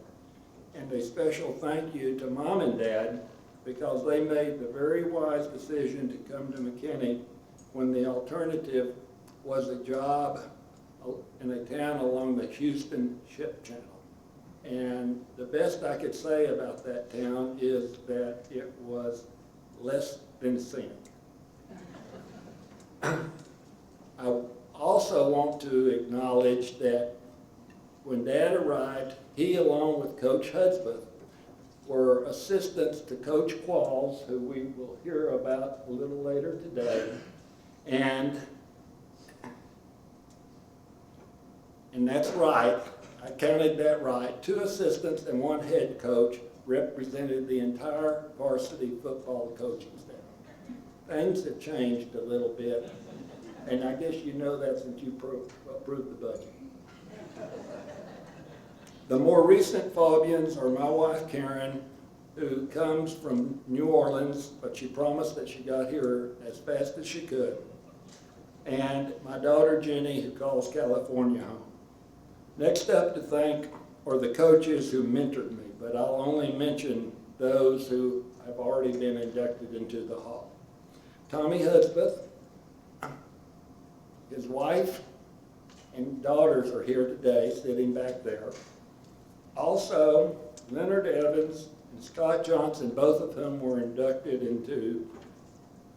And a special thank you to Mom and Dad, because they made the very wise decision to come to McKinney when the alternative was a job in a town along the Houston Ship Channel. And the best I could say about that town is that it was less than scenic. I also want to acknowledge that when Dad arrived, he, along with Coach Hudspeth, were assistants to Coach Qualls, who we will hear about a little later today. And that's right, I counted that right. 2 assistants and 1 head coach represented the entire varsity football coaching staff. Things have changed a little bit, And I guess you know that since you approved the budget. The more recent Faubions are my wife Karen, who comes from New Orleans, but she promised that she got here as fast as she could. And my daughter Jenny, who calls California home. Next up to thank are the coaches who mentored me, but I'll only mention those who have already been inducted into the Hall. Tommy Hudspeth, his wife and daughters are here today, sitting back there. Also, Leonard Evans and Scott Johnson, both of whom were inducted into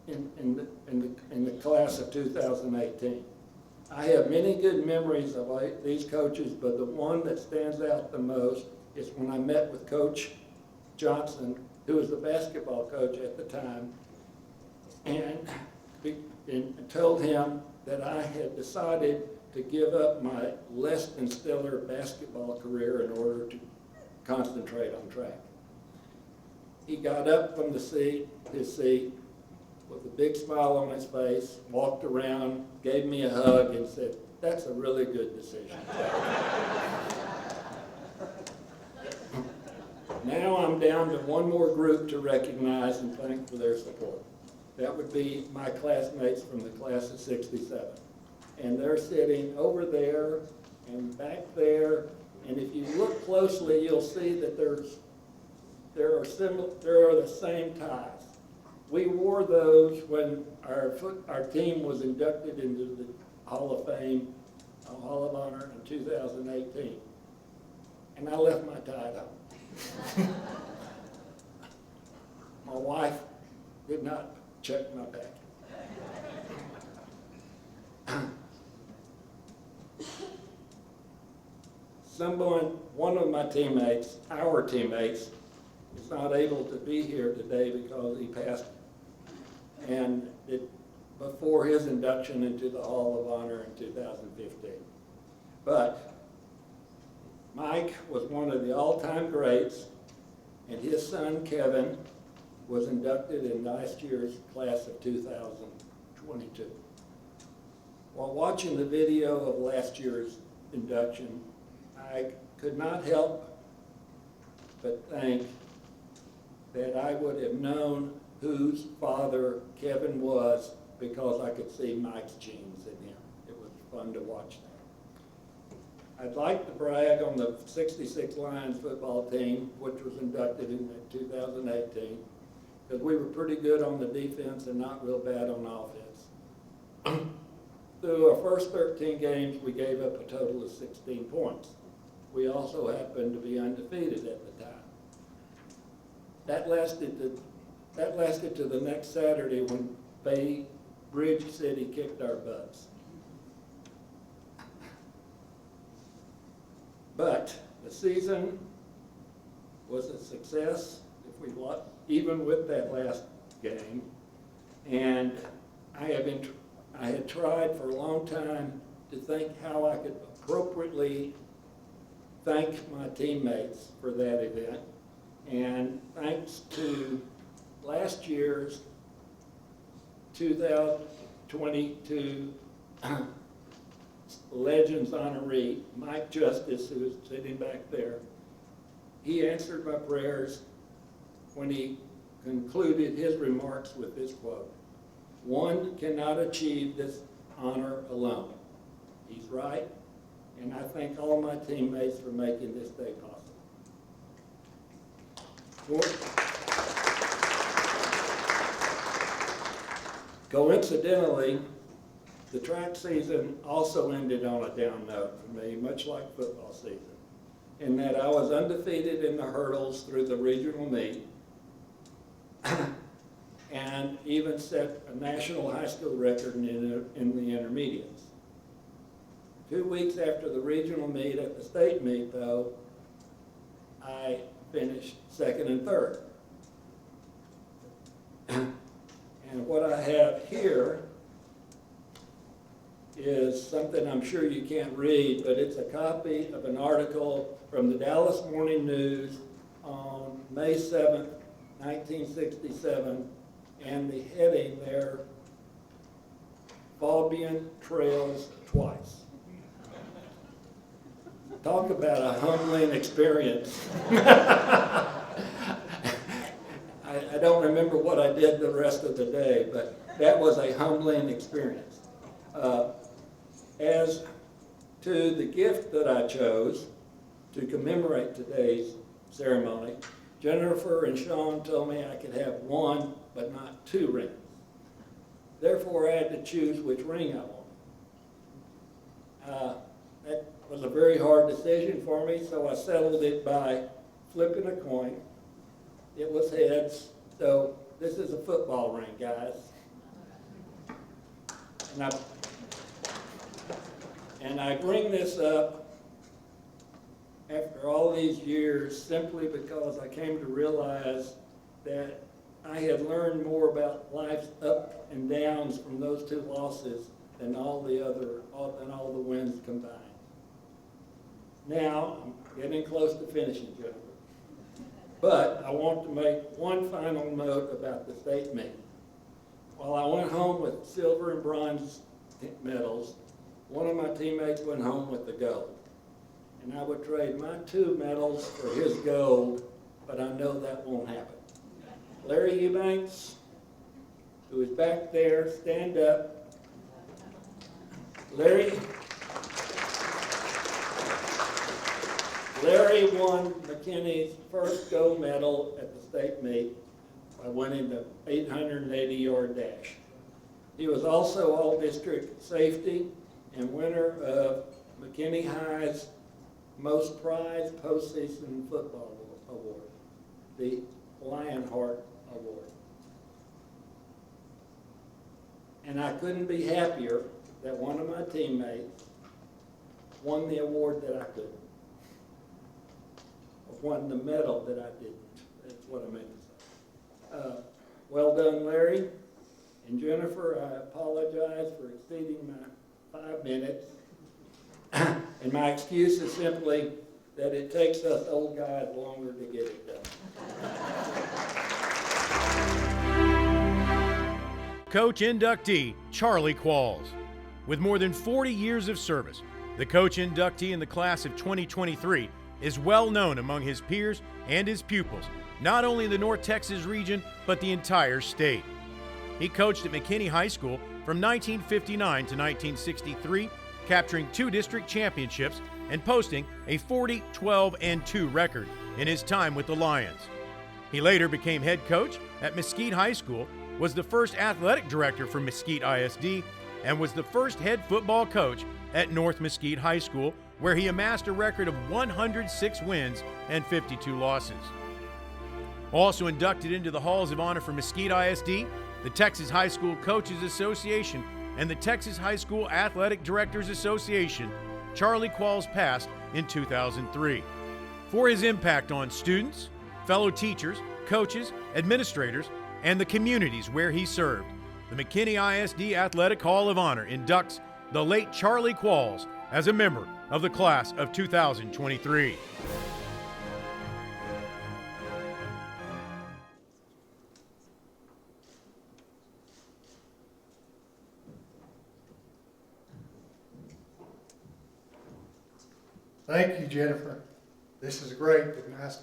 in the class of 2018. I have many good memories of these coaches, but the one that stands out the most is when I met with Coach Johnson, who was the basketball coach at the time, and told him that I had decided to give up my less than stellar basketball career in order to concentrate on track. He got up from his seat with a big smile on his face, walked around, gave me a hug, and said, "That's a really good decision." Now I'm down to one more group to recognize and thank for their support. That would be my classmates from the class of '67. And they're sitting over there and back there, and if you look closely, you'll see that there are the same ties. We wore those when our team was inducted into the Hall of Fame, Hall of Honor in 2018. And I left my tie at home. My wife did not check my bag. One of my teammates, our teammates, is not able to be here today because he passed before his induction into the Hall of Honor in 2015. But Mike was one of the all-time greats, and his son Kevin was inducted in last year's class of 2022. While watching the video of last year's induction, I could not help but think that I would have known whose father Kevin was because I could see Mike's genes in him. It was fun to watch that. I'd like to brag on the 66 Lions football team, which was inducted in 2018, because we were pretty good on the defense and not real bad on offense. Through our first 13 games, we gave up a total of 16 points. We also happened to be undefeated at the time. That lasted to the next Saturday when Bay Bridge City kicked our butts. But the season was a success, even with that last game. And I had tried for a long time to think how I could appropriately thank my teammates for that event. And thanks to last year's 2022 Legends honoree, Mike Justice, who is sitting back there, he answered my prayers when he concluded his remarks with this quote: "One cannot achieve this honor alone." He's right, and I thank all my teammates for making this day possible. Coincidentally, the track season also ended on a down note for me, much like football season, in that I was undefeated in the hurdles through the regional meet and even set a national high school record in the intermediates. 2 weeks after the regional meet at the state meet, though, I finished second and third. And what I have here is something I'm sure you can't read, but it's a copy of an article from the Dallas Morning News on May 7th, 1967, and the heading there Faubion trails twice. Talk about a humbling experience. I don't remember what I did the rest of the day, but that was a humbling experience. As to the gift that I chose to commemorate today's ceremony, Jennifer and Sean told me I could have one, but not two rings. Therefore, I had to choose which ring I wanted. That was a very hard decision for me, so I settled it by flipping a coin. It was heads, so this is a football ring, guys. And I bring this up after all these years simply because I came to realize that I had learned more about life's ups and downs from those two losses than all the wins combined. Now, I'm getting close to finishing, Jennifer. But I want to make one final note about the state meet. While I went home with silver and bronze medals, one of my teammates went home with the gold. And I would trade my 2 medals for his gold, but I know that won't happen. Larry Eubanks, who is back there, stand up. Larry won McKinney's first gold medal at the state meet by winning the 880-yard dash. He was also all-district safety and winner of McKinney High's most prized postseason football award, the Hart Award. And I couldn't be happier that one of my teammates won the award that I couldn't. Or won the medal that I didn't. That's what I meant to say. Well done, Larry. And Jennifer, I apologize for exceeding my 5 minutes. And my excuse is simply that it takes us old guys longer to get it done. Coach inductee Charlie Qualls. With more than 40 years of service, the coach inductee in the class of 2023 is well known among his peers and his pupils, not only in the North Texas region, but the entire state. He coached at McKinney High School from 1959 to 1963, capturing 2 district championships and posting a 40-12-2 record in his time with the Lions. He later became head coach at Mesquite High School, was the first athletic director for Mesquite ISD, and was the first head football coach at North Mesquite High School, where he amassed a record of 106 wins and 52 losses. Also inducted into the Halls of Honor for Mesquite ISD, the Texas High School Coaches Association, and the Texas High School Athletic Directors Association, Charlie Qualls passed in 2003. For his impact on students, fellow teachers, coaches, administrators, and the communities where he served, the McKinney ISD Athletic Hall of Honor inducts the late Charlie Qualls as a member of the class of 2023. Thank you, Jennifer. This is great. A nice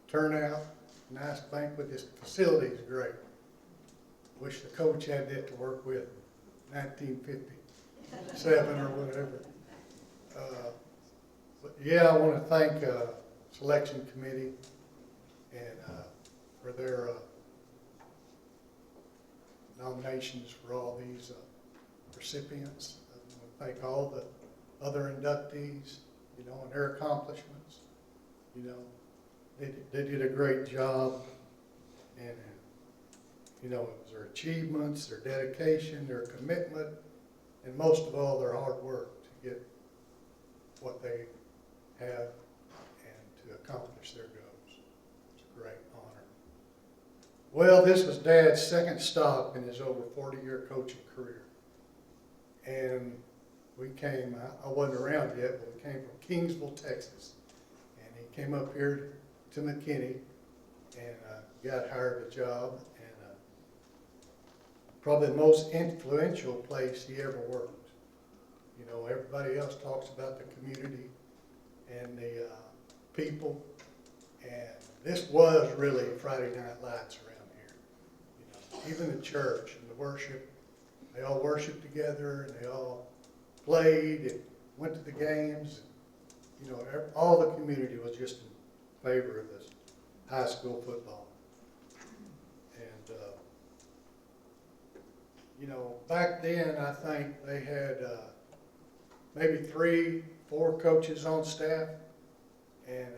turnout, nice banquet. This facility is great. Wish the coach had that to work with, 1957 or whatever. But yeah, I want to thank selection committee and for their nominations for all these recipients. I want to thank all the other inductees, you know, and their accomplishments. You know, they did a great job, and you know, it was their achievements, their dedication, their commitment, and most of all, their hard work to get what they have and to accomplish their goals. It's a great honor. Well, this was Dad's second stop in his over 40-year coaching career. And we came, I wasn't around yet, but we came from Kingsville, Texas. And he came up here to McKinney and got hired a job. And probably the most influential place he ever worked. You know, everybody else talks about the community and the people, and this was really Friday Night Lights around here. You know, even the church and the worship, they all worshiped together, and they all played and went to the games. You know, all the community was just in favor of this high school football. And, you know, back then, I think they had maybe 3, 4 coaches on staff. And,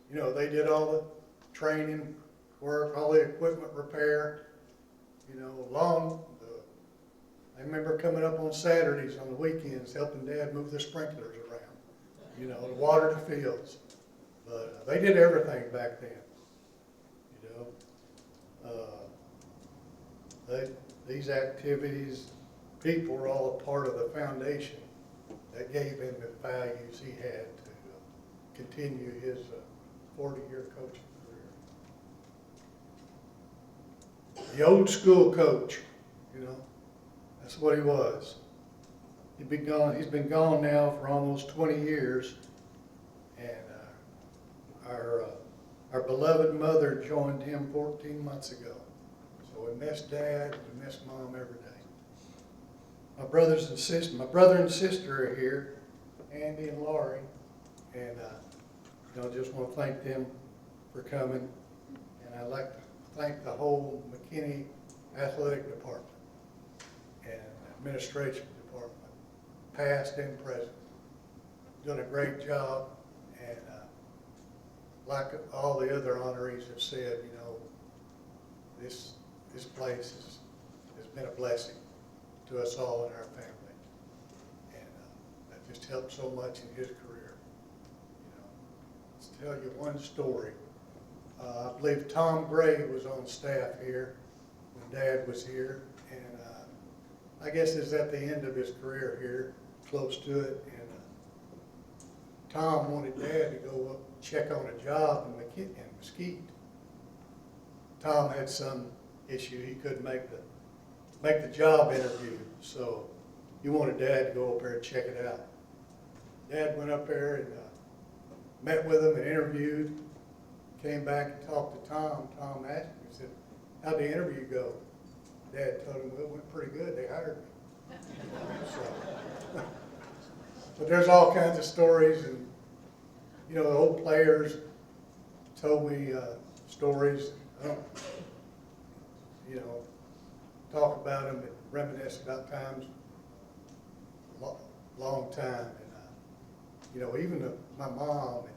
you know, they did all the training work, all the equipment repair. You know, I remember coming up on Saturdays, on the weekends, helping Dad move the sprinklers around, you know, to water the fields. But they did everything back then, you know. These activities, people were all a part of the foundation that gave him the values he had to continue his 40-year coaching career. The old school coach, you know, that's what he was. He's been gone now for almost 20 years, and our beloved mother joined him 14 months ago. So we miss Dad, and we miss Mom every day. My brother and sister are here, Andy and Laurie, and you know, just want to thank them for coming, and I'd like to thank the whole McKinney Athletic Department and Administration Department, past and present. Doing a great job, and like all the other honorees have said, you know, this place has been a blessing to us all in our family, and that just helped so much in his career. You know, let's tell you one story. I believe Tom Gray was on staff here when Dad was here, and I guess it's at the end of his career here, close to it, and Tom wanted Dad to go up and check on a job in Mesquite. Tom had some issue, he couldn't make the job interview, so he wanted Dad to go up there and check it out. Dad went up there and met with him and interviewed, came back and talked to Tom. Tom asked him, he said, how'd the interview go? Dad told him, well, it went pretty good, they hired me. So, but there's all kinds of stories, and you know, the old players told me stories. I don't, you know, talk about them and reminisce about times long time, and you know, even my mom, and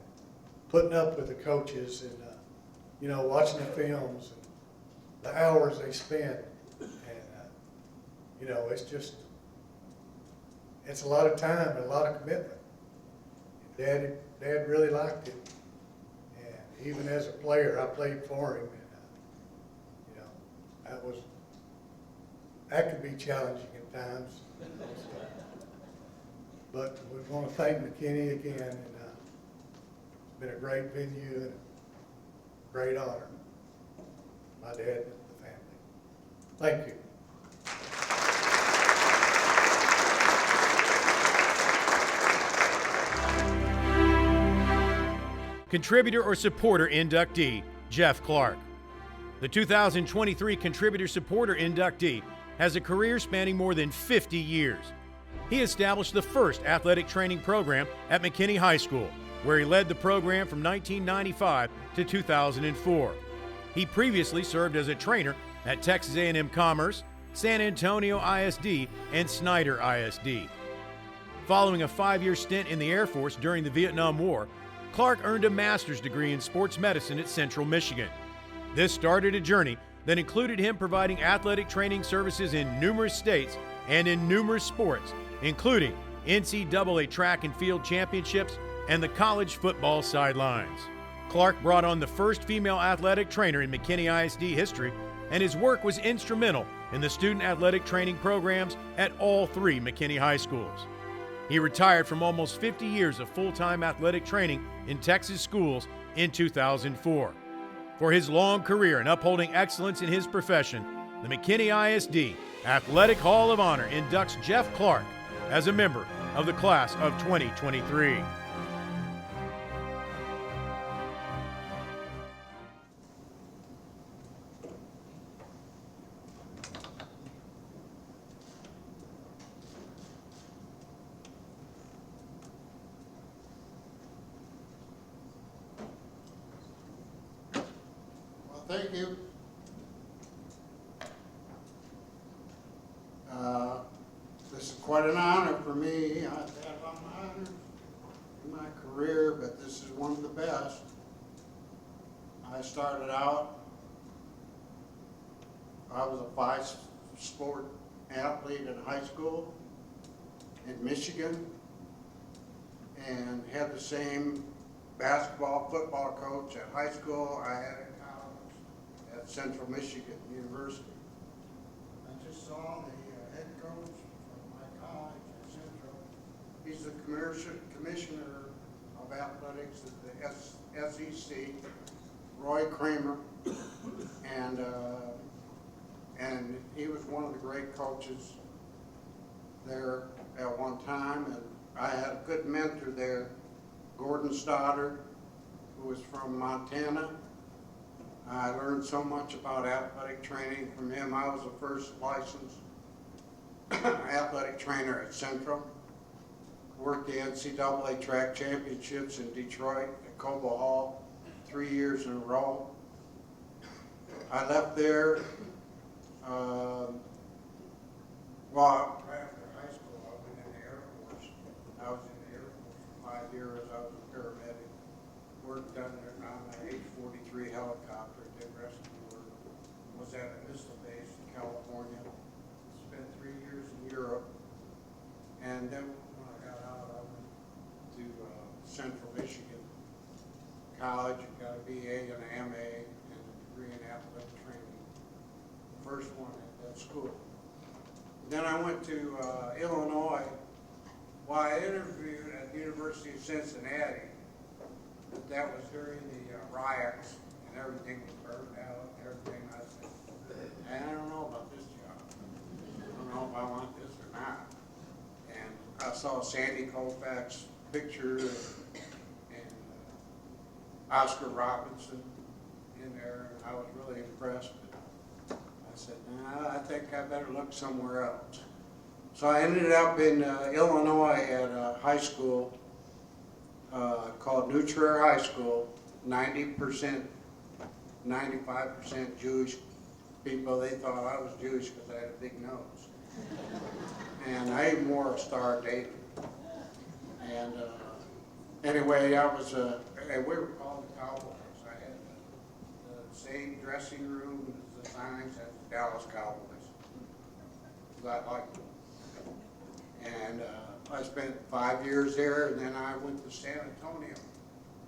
putting up with the coaches, and you know, watching the films and the hours they spent, and you know, it's a lot of time and a lot of commitment. Dad really liked it, and even as a player, I played for him, and you know, that could be challenging at times. But we want to thank McKinney again, and it's been a great venue and a great honor. My dad and the family. Thank you. Contributor or supporter inductee, Jeff Clark. The 2023 Contributor Supporter inductee has a career spanning more than 50 years. He established the first athletic training program at McKinney High School, where he led the program from 1995 to 2004. He previously served as a trainer at Texas A&M Commerce, San Antonio ISD, and Snyder ISD. Following a 5-year stint in the Air Force during the Vietnam War, Clark earned a master's degree in sports medicine at Central Michigan. This started a journey that included him providing athletic training services in numerous states and in numerous sports, including NCAA track and field championships and the college football sidelines. Clark brought on the first female athletic trainer in McKinney ISD history, and his work was instrumental in the student athletic training programs at all 3 McKinney high schools. He retired from almost 50 years of full-time athletic training in Texas schools in 2004. For his long career in upholding excellence in his profession, the McKinney ISD Athletic Hall of Honor inducts Jeff Clark as a member of the class of 2023. Well, thank you. This is quite an honor for me. I've had a lot of honors in my career, but this is one of the best. I started out, I was a five-sport athlete in high school in Michigan, and had the same basketball, football coach at high school I had at college at Central Michigan University. I just saw the head coach from my college at Central. He's the commissioner of athletics at the SEC, Roy Kramer, and he was one of the great coaches there at one time, and I had a good mentor there, Gordon Stoddard, who was from Montana. I learned so much about athletic training from him. I was the first licensed athletic trainer at Central. Worked the NCAA track championships in Detroit at Cobo Hall 3 years in a row. I left there, well, after high school, I went in the Air Force. I was in the Air Force for 5 years. I was a paramedic. Worked on an H-43 helicopter, did rescue work. Was at a missile base in California. Spent 3 years in Europe. And then when I got out, I went to Central Michigan College. Got a BA and an MA and a degree in athletic training. The first one at that school. Then I went to Illinois. Well, I interviewed at the University of Cincinnati, but that was during the riots, and everything was burned out and everything. I said, I don't know about this job. I don't know if I want this or not. And I saw Sandy Koufax's picture and Oscar Robinson in there, and I was really impressed. I said, nah, I think I better look somewhere else. So I ended up in Illinois at a high school called New Trier High School, 90%, 95% Jewish people. They thought I was Jewish because I had a big nose. And I even wore a Star of David. And anyway, I was, and we were called the Cowboys. I had the same dressing room as the signs as the Dallas Cowboys. Because I liked them. And I spent 5 years there, and then I went to San Antonio.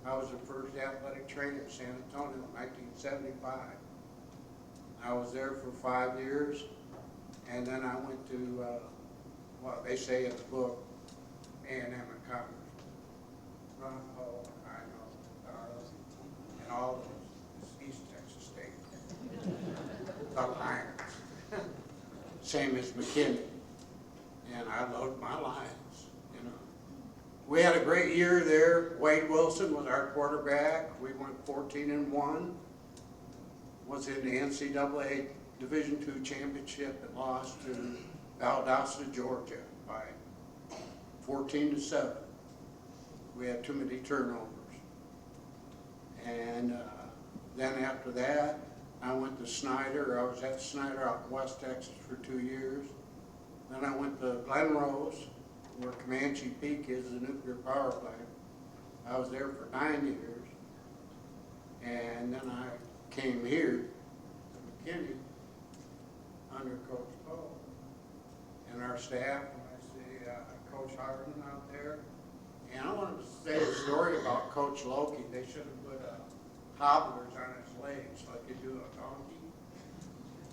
I was the first athletic trainer in San Antonio in 1975. I was there for 5 years, and then I went to, well, they say in the book, A&M and Congress. Ron Poe, I know, Darla, and all those East Texas State. The Lions. Same as McKinney. And I loved my Lions, you know. We had a great year there. Wade Wilson was our quarterback. We went 14-1. Was in the NCAA Division II championship and lost to Valdosta, Georgia by 14-7. We had too many turnovers. And then after that, I went to Snyder. I was at Snyder out in West Texas for 2 years. Then I went to Glen Rose, where Comanche Peak is, the nuclear power plant. I was there for 9 years. And then I came here to McKinney under Coach Poe. And our staff, when I see Coach Harden out there. And I wanted to say a story about Coach Lokey. They should have put hobblers on his legs like you do a donkey,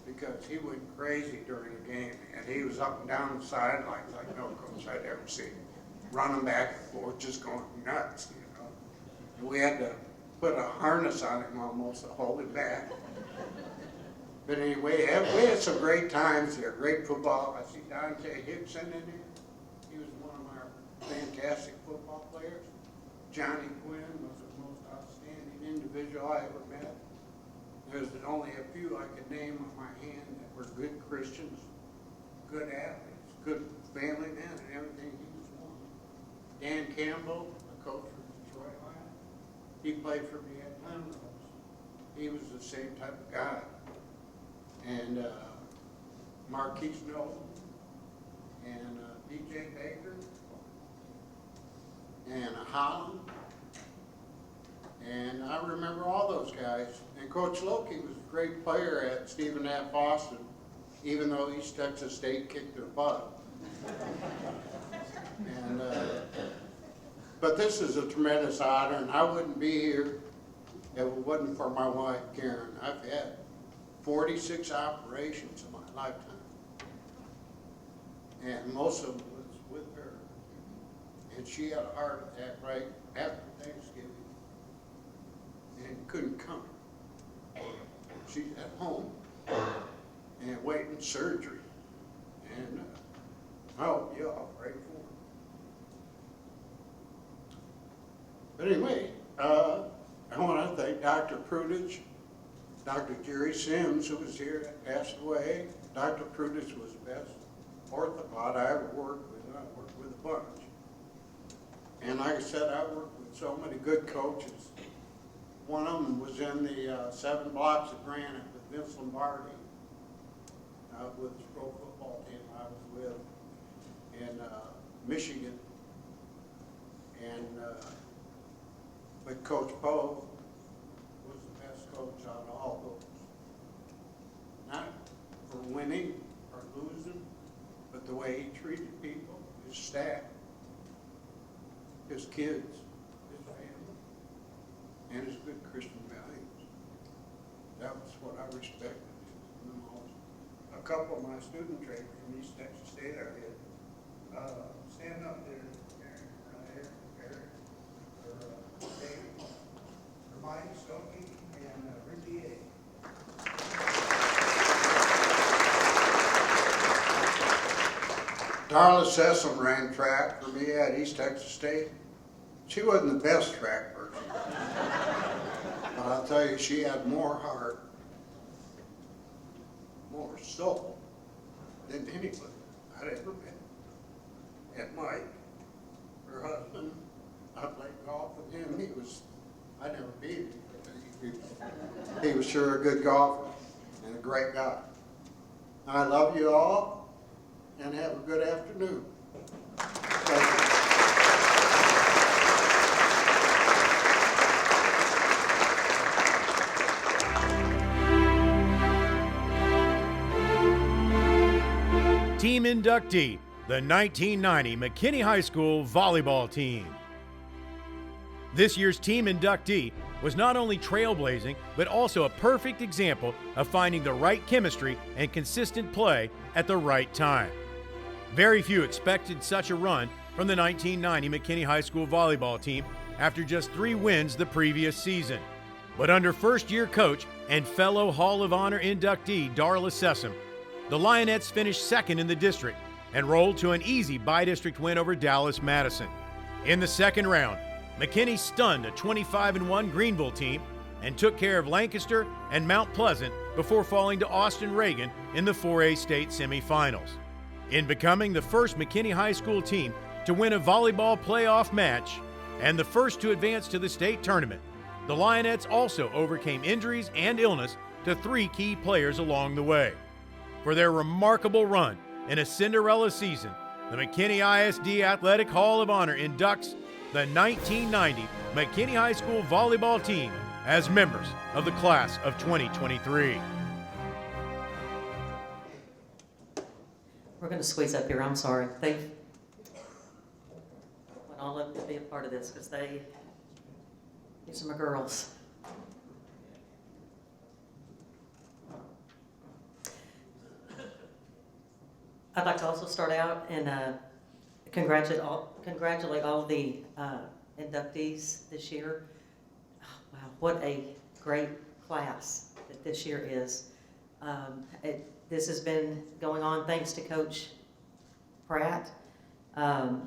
because he went crazy during the game, and he was up and down the sidelines like no coach I'd ever seen, running back and forth, just going nuts, you know. And we had to put a harness on him almost to hold him back. But anyway, we had some great times there, great football. I see Dante Hickson in there. He was one of our fantastic football players. Johnny Quinn was the most outstanding individual I ever met. There's only a few I could name on my hand that were good Christians, good athletes, good family men, and everything. He was one. Dan Campbell, a coach for Detroit Lions, he played for me at Penrose. He was the same type of guy. And Marquise Nolan, and DJ Baker, and Holland. And I remember all those guys. And Coach Lokey was a great player at Stephen F. Austin, even though East Texas State kicked their butt. And, but this is a tremendous honor, and I wouldn't be here if it wasn't for my wife, Karen. I've had 46 operations in my lifetime, and most of them was with her. And she had a heart attack right after Thanksgiving and couldn't come. She's at home and waiting surgery. And I hope you all pray for her. But anyway, I want to thank Dr. Prudich, Dr. Jerry Sims, who was here, passed away. Dr. Prudich was the best orthopod I ever worked with. I worked with a bunch. And like I said, I worked with so many good coaches. One of them was in the 7 blocks of granite with Vince Lombardi, with his pro football team I was with in Michigan. And but Coach Poe was the best coach out of all those. Not for winning or losing, but the way he treated people, his staff, his kids, his family, and his good Christian values. That was what I respected the most. A couple of my student trainers from East Texas State area, stand up there, Mike, Stokey, and Ricky A. Darla Sessom ran track for me at East Texas State. She wasn't the best track person, but I'll tell you, she had more heart, more soul than anybody I'd ever met. And Mike, her husband, I played golf with him. I never beat him. He was sure a good golfer and a great guy. I love you all, and have a good afternoon. Thank you. Team inductee, the 1990 McKinney High School volleyball team. This year's team inductee was not only trailblazing, but also a perfect example of finding the right chemistry and consistent play at the right time. Very few expected such a run from the 1990 McKinney High School volleyball team after just 3 wins the previous season. But under first-year coach and fellow Hall of Honor inductee Darla Sessom, the Lionettes finished second in the district and rolled to an easy by-district win over Dallas Madison. In the second round, McKinney stunned a 25-1 Greenville team and took care of Lancaster and Mount Pleasant before falling to Austin Reagan in the 4A state semifinals. In becoming the first McKinney High School team to win a volleyball playoff match and the first to advance to the state tournament, the Lionettes also overcame injuries and illness to 3 key players along the way. For their remarkable run in a Cinderella season, the McKinney ISD Athletic Hall of Honor inducts the 1990 McKinney High School volleyball team as members of the class of 2023. We're going to squeeze up here. I'm sorry. They went all up to be a part of this because these are my girls. I'd like to also start out and congratulate all of the inductees this year. Oh, wow, what a great class that this year is. This has been going on thanks to Coach Pratt. I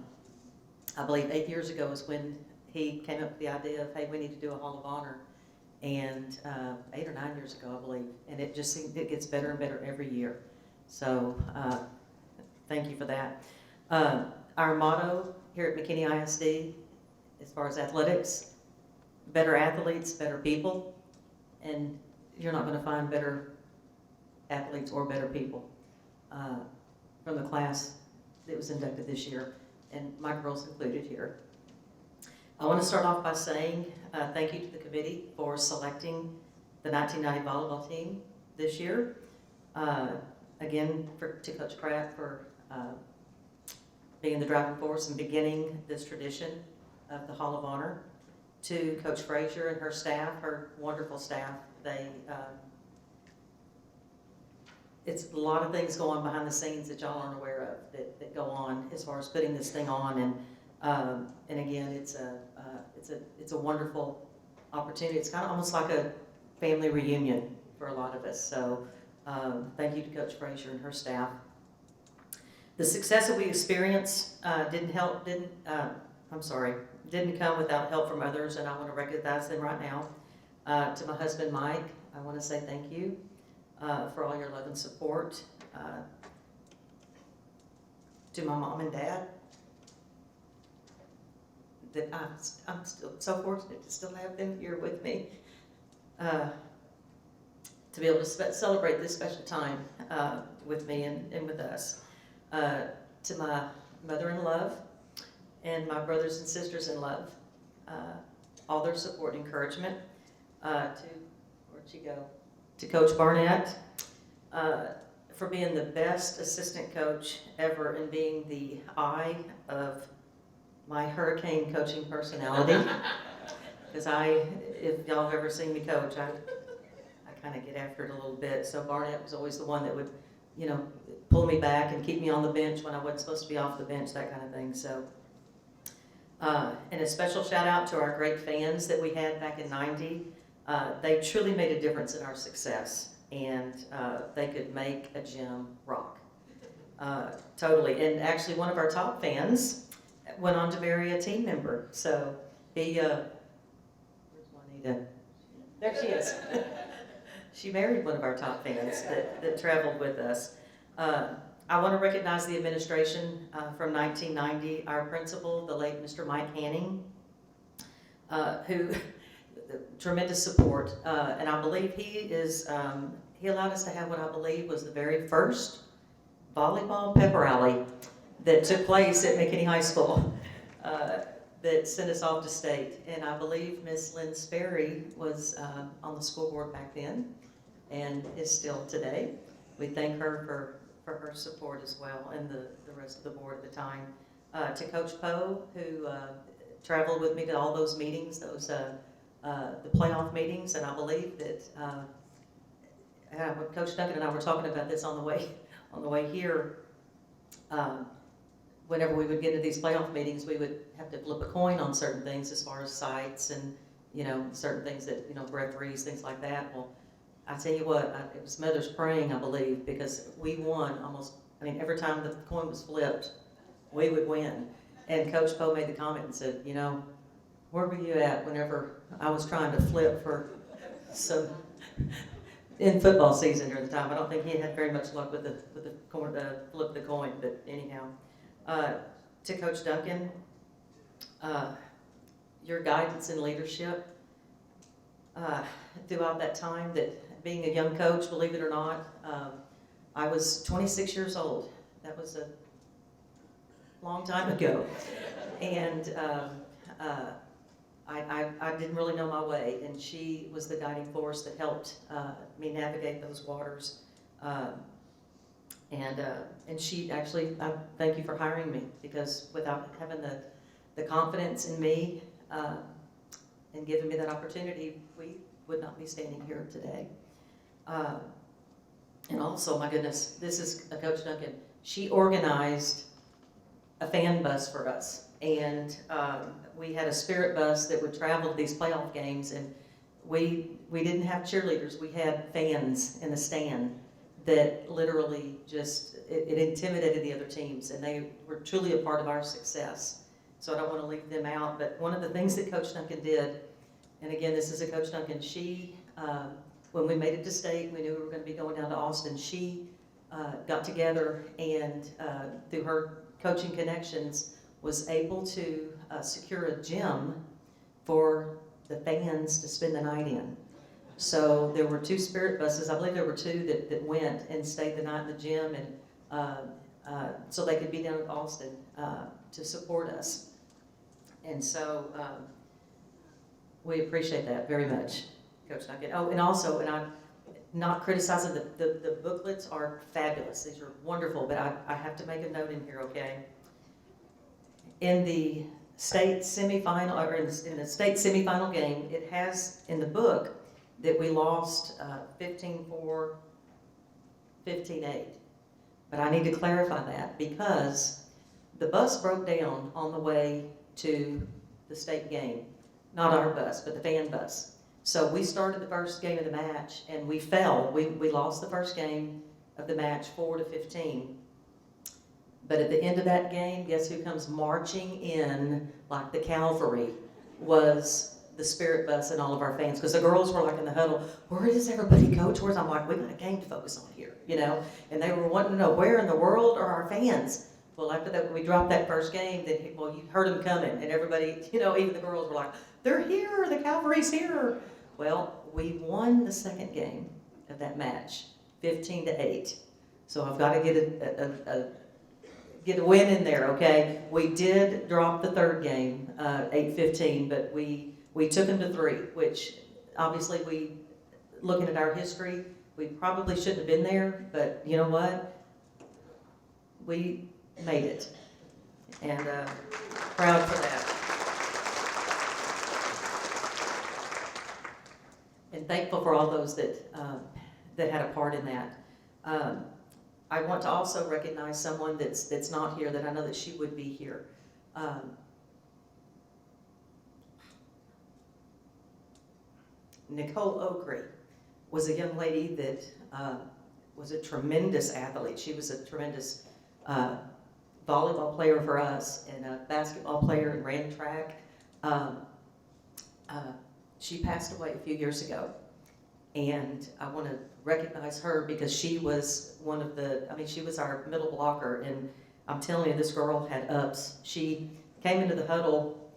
believe 8 years ago is when he came up with the idea of, hey, we need to do a Hall of Honor. And 8 or 9 years ago, I believe. And it just seems it gets better and better every year. So thank you for that. Our motto here at McKinney ISD, as far as athletics, better athletes, better people. And you're not going to find better athletes or better people from the class that was inducted this year, and my girls included here. I want to start off by saying thank you to the committee for selecting the 1990 volleyball team this year. Again, to Coach Pratt for being the driving force and beginning this tradition of the Hall of Honor. To Coach Frazier and her staff, her wonderful staff. It's a lot of things go on behind the scenes that y'all aren't aware of that go on as far as putting this thing on, and again, it's a wonderful opportunity. It's kind of almost like a family reunion for a lot of us. So thank you to Coach Frazier and her staff. The success that we experienced didn't come without help from others, and I want to recognize them right now. To my husband, Mike, I want to say thank you for all your love and support. To my mom and dad, that I'm still so fortunate to still have them here with me, to be able to celebrate this special time with me and with us. To my mother in love and my brothers and sisters in love, all their support and encouragement. Where'd she go? To Coach Barnett, for being the best assistant coach ever and being the eye of my hurricane coaching personality. Because if y'all have ever seen me coach, I kind of get after it a little bit. So Barnett was always the one that would, pull me back and keep me on the bench when I wasn't supposed to be off the bench, that kind of thing. So, and a special shout out to our great fans that we had back in '90. They truly made a difference in our success, and they could make a gym rock. Totally. And actually one of our top fans went on to marry a team member. So where's Juanita? There she is. She married one of our top fans that traveled with us. I want to recognize the administration from 1990, our principal, the late Mr. Mike Hanning, who tremendous support, and I believe he allowed us to have what I believe was the very first volleyball pep rally that took place at McKinney High School that sent us off to state. And I believe Miss Lynn Sperry was on the school board back then and is still today. We thank her for her support as well, and the rest of the board at the time. To Coach Poe, who traveled with me to all those meetings, the playoff meetings, and I believe that Coach Duncan and I were talking about this on the way here. Whenever we would get into these playoff meetings, we would have to flip a coin on certain things as far as sites and certain things that referees, things like that. Well, I tell you what, it was Mother's praying, I believe, because we won almost. Every time the coin was flipped, we would win. And Coach Poe made the comment and said, where were you at whenever I was trying to flip for some in football season during the time? I don't think he had very much luck with the coin, flip the coin, but anyhow. To Coach Duncan, your guidance and leadership throughout that time, that being a young coach, believe it or not, I was 26 years old. That was a long time ago. And I didn't really know my way, and she was the guiding force that helped me navigate those waters. And she actually, I thank you for hiring me, because without having the confidence in me and giving me that opportunity, we would not be standing here today. And also, my goodness, this is Coach Duncan. She organized a fan bus for us, and we had a spirit bus that would travel to these playoff games, and we didn't have cheerleaders, we had fans in the stand that literally just, it intimidated the other teams, and they were truly a part of our success. So I don't want to leave them out, but one of the things that Coach Duncan did, and again, this is a Coach Duncan, she, when we made it to state, we knew we were going to be going down to Austin, she got together and through her coaching connections was able to secure a gym for the fans to spend the night in. So there were 2 spirit buses, I believe there were 2 that went and stayed the night in the gym, and so they could be down at Austin to support us. And so we appreciate that very much, Coach Duncan. Oh, and also, and I'm not criticizing, the booklets are fabulous. These are wonderful, but I have to make a note in here, okay? In the state semifinal, or in the state semifinal game, it has in the book that we lost 15-4, 15-8. But I need to clarify that because the bus broke down on the way to the state game. Not our bus, but the fan bus. So we started the first game of the match and we fell. We lost the first game of the match 4-15. But at the end of that game, guess who comes marching in like the cavalry was the spirit bus and all of our fans. Because the girls were like in the huddle, where is everybody, Coach? I'm like, we got a game to focus on here, you know? And they were wanting to know, where in the world are our fans? Well, after that, we dropped that first game, then, well, you heard them coming, and everybody, you know, even the girls were like, they're here, the cavalry's here. Well, we won the second game of that match, 15-8. So I've got to get a win in there, okay? We did drop the third game, 8-15, but we took them to 3, which obviously looking at our history, we probably shouldn't have been there, but you know what? We made it, and proud for that. And thankful for all those that had a part in that. I want to also recognize someone that's not here, that I know that she would be here. Nicole Oakrey was a young lady that was a tremendous athlete. She was a tremendous volleyball player for us and a basketball player and ran track. She passed away a few years ago, and I want to recognize her because she was one of she was our middle blocker, and I'm telling you, this girl had ups. She came into the huddle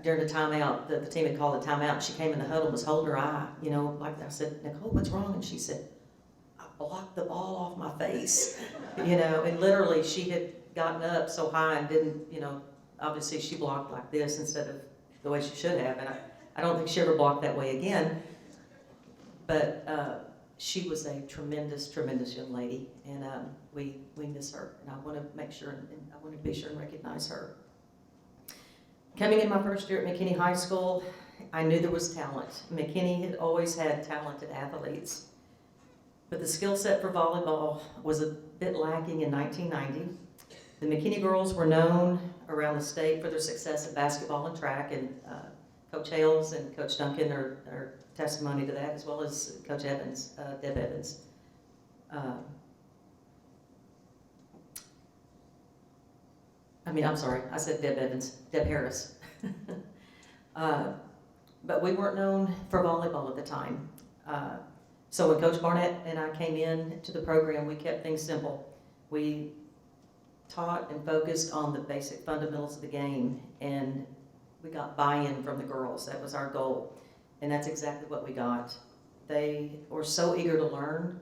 during the timeout. The team had called a timeout. She came in the huddle and was holding her eye, you know, like that. I said, Nicole, what's wrong? And she said, I blocked the ball off my face, you know, and literally she had gotten up so high and didn't, you know, obviously she blocked like this instead of the way she should have, and I don't think she ever blocked that way again, but she was a tremendous, tremendous young lady, and we miss her, and I want to make sure, and I want to be sure and recognize her. Coming in my first year at McKinney High School, I knew there was talent. McKinney had always had talented athletes, but the skill set for volleyball was a bit lacking in 1990. The McKinney girls were known around the state for their success in basketball and track, and Coach Hales and Coach Duncan are testimony to that, as well as Coach Evans, Deb Evans. I'm sorry, I said Deb Evans, Deb Harris. But we weren't known for volleyball at the time. So when Coach Barnett and I came in to the program, we kept things simple. We taught and focused on the basic fundamentals of the game, and we got buy-in from the girls. That was our goal, and that's exactly what we got. They were so eager to learn.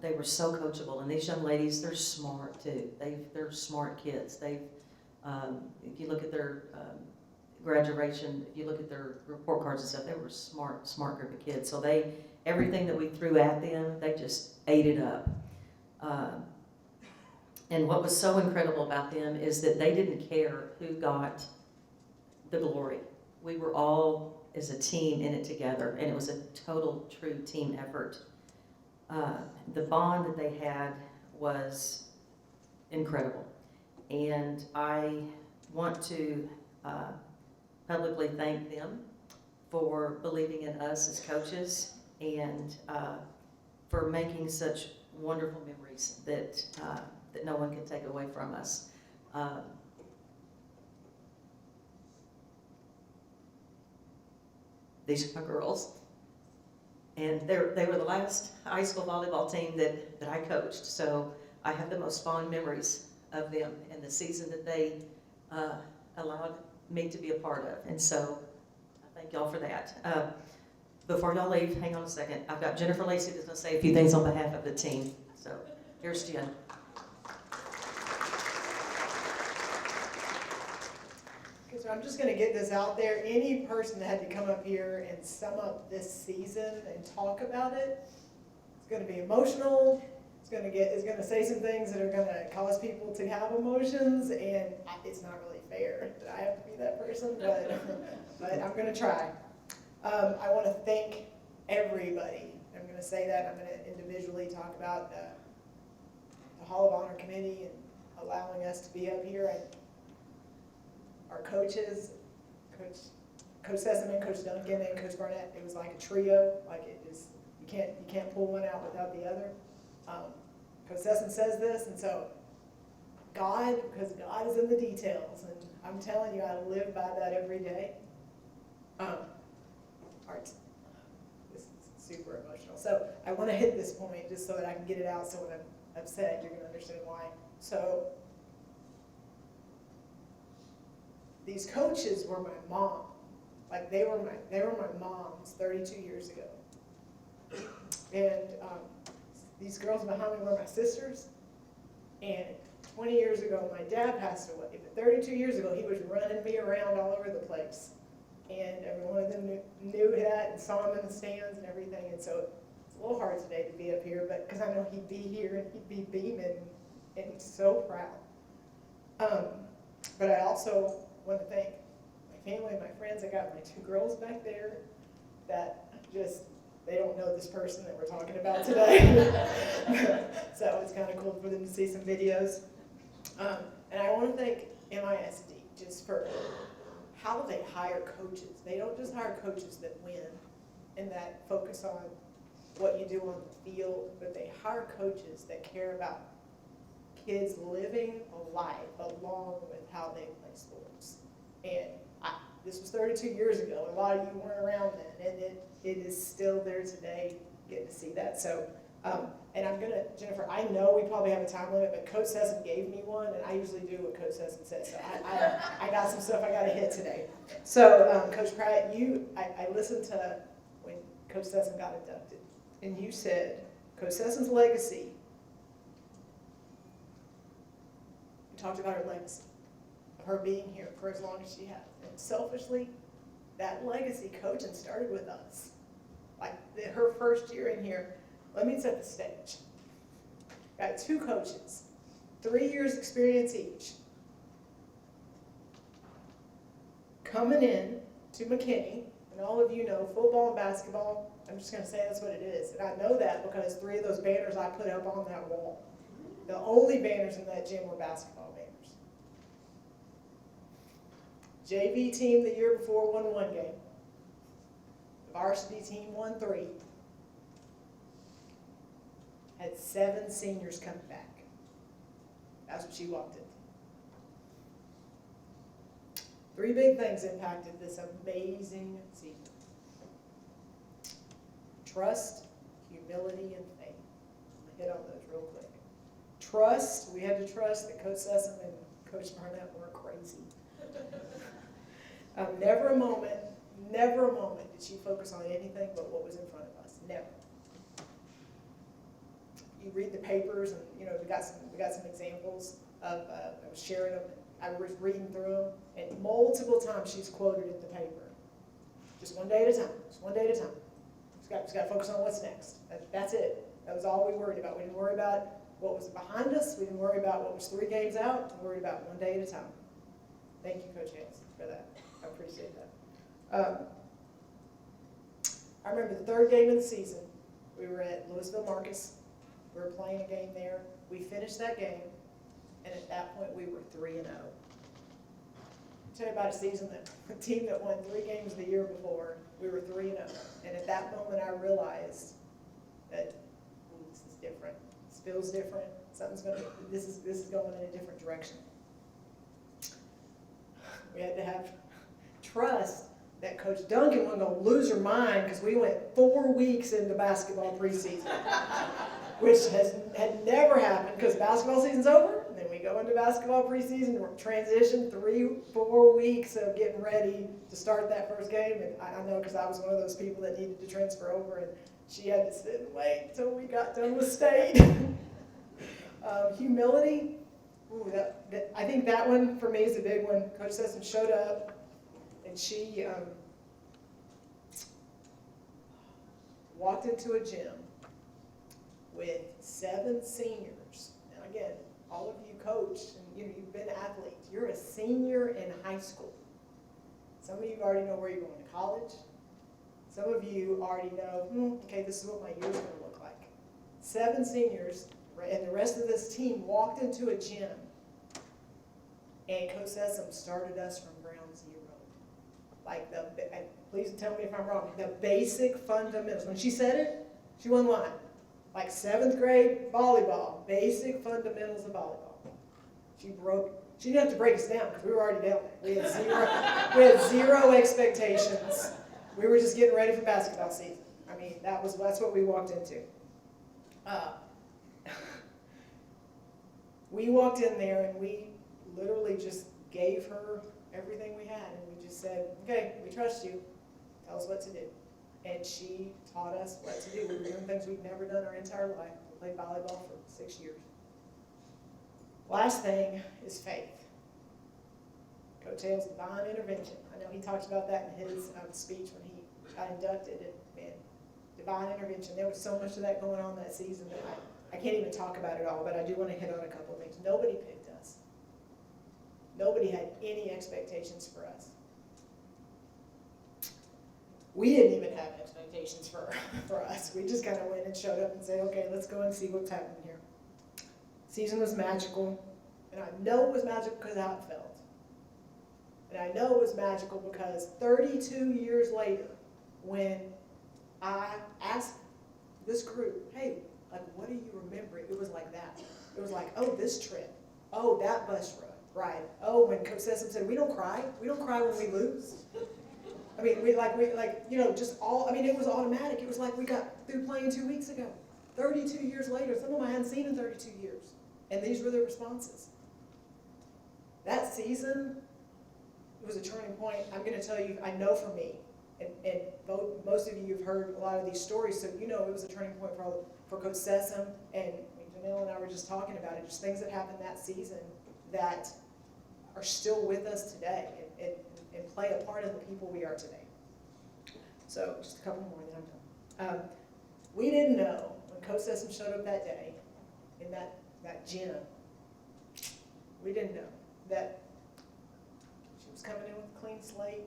They were so coachable, and these young ladies, they're smart too. They're smart kids. If you look at their graduation, if you look at their report cards and stuff, they were smart group of kids. So everything that we threw at them, they just ate it up. And what was so incredible about them is that they didn't care who got the glory. We were all, as a team, in it together, and it was a total, true team effort. The bond that they had was incredible, and I want to publicly thank them for believing in us as coaches and for making such wonderful memories that no one can take away from us. These are my girls. And they were the last high school volleyball team that I coached, so I have the most fond memories of them and the season that they allowed me to be a part of. And so I thank y'all for that. Before y'all leave, hang on a second. I've got Jennifer Lacey that's going to say a few things on behalf of the team. So here's Jen. Okay, so I'm just going to get this out there. Any person that had to come up here and sum up this season and talk about it, it's going to be emotional. It's going to say some things that are going to cause people to have emotions, and it's not really fair that I have to be that person, but I'm going to try. I want to thank everybody. I'm going to say that. I'm going to individually talk about the Hall of Honor Committee and allowing us to be up here, and our coaches, Coach Sessom and Coach Duncan and Coach Barnett. It was like a trio. Like it just you can't pull one out without the other. Coach Sessom says this, and so because God is in the details, and I'm telling you, I live by that every day. This is super emotional. So I want to hit this point just so that I can get it out, so when I'm upset, you're going to understand why. So these coaches were my mom. Like they were my moms 32 years ago. And these girls behind me were my sisters. And 20 years ago, my dad passed away. But 32 years ago, he was running me around all over the place. And every one of them knew that and saw him in the stands and everything. And so it's a little hard today to be up here, but because I know he'd be here and he'd be beaming and he's so proud. But I also want to thank my family and my friends. I got my two girls back there that they don't know this person that we're talking about today. So it's kind of cool for them to see some videos. And I want to thank MISD just for how they hire coaches. They don't just hire coaches that win and that focus on what you do on the field, but they hire coaches that care about kids living a life along with how they play sports. And this was 32 years ago. A lot of you weren't around then, and it is still there today, getting to see that. So, and I'm gonna, Jennifer, I know we probably have a time limit, but Coach Sessom gave me one, and I usually do what Coach Sessom says. So I got some stuff I gotta hit today. So, Coach Pratt, I listened to when Coach Sessom got inducted, and you said, Coach Sessom's legacy, you talked about her legacy, of her being here for as long as she has. And selfishly, that legacy coaching started with us. Like her first year in here, let me set the stage. Got two coaches, 3 years experience each, coming in to McKinney, and all of you know football and basketball, I'm just gonna say that's what it is. And I know that because 3 of those banners I put up on that wall. The only banners in that gym were basketball banners. JV team the year before won 1 game. The varsity team won 3. Had 7 seniors coming back. That's what she walked into. 3 big things impacted this amazing season. Trust, humility, and faith. I'm going to hit on those real quick. Trust, we had to trust that Coach Sessom and Coach Barnett weren't crazy. Never a moment did she focus on anything but what was in front of us. Never. You read the papers, and we got some examples of. I was sharing them. I was reading through them, and multiple times she's quoted in the paper. Just one day at a time. Just one day at a time. Just got to focus on what's next. That's it. That was all we worried about. We didn't worry about what was behind us. We didn't worry about what was 3 games out. We worried about one day at a time. Thank you, Coach Hayes, for that. I appreciate that. I remember the 3rd game of the season. We were at Louisville Marcus. We were playing a game there. We finished that game, and at that point we were 3-0. tell you about a season that, a team that won 3 games the year before, we were 3-0. And at that moment I realized that, ooh, this is different. This feels different. This is going in a different direction. We had to have trust that Coach Duncan wasn't going to lose her mind because we went 4 weeks into basketball preseason, which had never happened because basketball season's over, and then we go into basketball preseason, we're transition 3-4 weeks of getting ready to start that first game. And I know because I was one of those people that needed to transfer over, and she had to sit and wait until we got done with state. Humility, ooh, I think that one for me is a big one. Coach Sessom showed up, and she walked into a gym with 7 seniors. And again, all of you coach, and you've been athletes. You're a senior in high school. Some of you already know where you're going to college. Some of you already know, okay, this is what my year's going to look like. 7 seniors, and the rest of this team walked into a gym, and Coach Sessom started us from ground zero. Like please tell me if I'm wrong, the basic fundamentals. When she said it, she wasn't lying. Like 7th grade volleyball, basic fundamentals of volleyball. She didn't have to break us down because we were already down there. We had zero expectations. We were just getting ready for basketball season. I mean, that's what we walked into. We walked in there and we literally just gave her everything we had, and we just said, okay, we trust you. Tell us what to do. And she taught us what to do. We were doing things we'd never done our entire life. We played volleyball for 6 years. Last thing is faith. Coach Hale's divine intervention. I know he talked about that in his speech when he got inducted. And man, divine intervention. There was so much of that going on that season that I can't even talk about it all, but I do want to hit on a couple of things. Nobody picked us. Nobody had any expectations for us. We didn't even have expectations for us. We just kind of went and showed up and said, okay, let's go and see what's happening here. Season was magical, and I know it was magical because of how it felt. And I know it was magical because 32 years later, when I asked this group, hey, like, what do you remember? It was like that. It was like, oh, this trip. Oh, that bus ride. Oh, when Coach Sessom said, we don't cry. We don't cry when we lose. I mean, it was automatic. It was like we got through playing 2 weeks ago. 32 years later, some of them I hadn't seen in 32 years. And these were the responses. That season, it was a turning point. I'm going to tell you, I know for me, and most of you have heard a lot of these stories, so you know it was a turning point for Coach Sessom, and Janelle and I were just talking about it, just things that happened that season that are still with us today and play a part in the people we are today. So just a couple more and then I'm done. We didn't know when Coach Sessom showed up that day in that gym, we didn't know that she was coming in with a clean slate,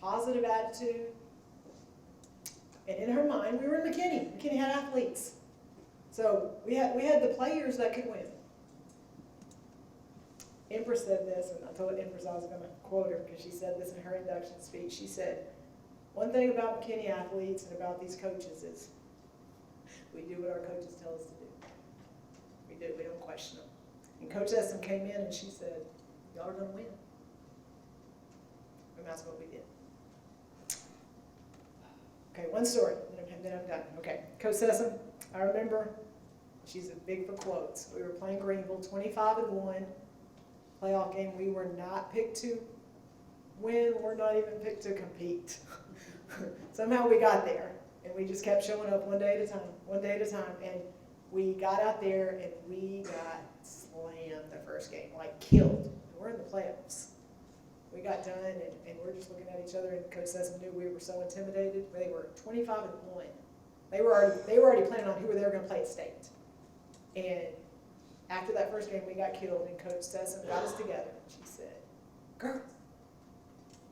positive attitude, and in her mind, we were in McKinney. McKinney had athletes. So we had the players that could win. Empress said this, and I told Empress I was going to quote her because she said this in her induction speech. She said, one thing about McKinney athletes and about these coaches is we do what our coaches tell us to do. We do. We don't question them. And Coach Sessom came in and she said, y'all are going to win. And that's what we did. Okay, one story, then I'm done. Okay, Coach Sessom, I remember, she's big for quotes. We were playing Greenville, 25-1, playoff game. We were not picked to win. We're not even picked to compete. Somehow we got there, and we just kept showing up one day at a time, and we got out there, and we got slammed the first game, like killed. We're in the playoffs. We got done, and we're just looking at each other, and Coach Sessom knew we were so intimidated. They were 25-1. They were already planning on who they were going to play at state. And after that first game, we got killed, and Coach Sessom got us together. And she said, girls,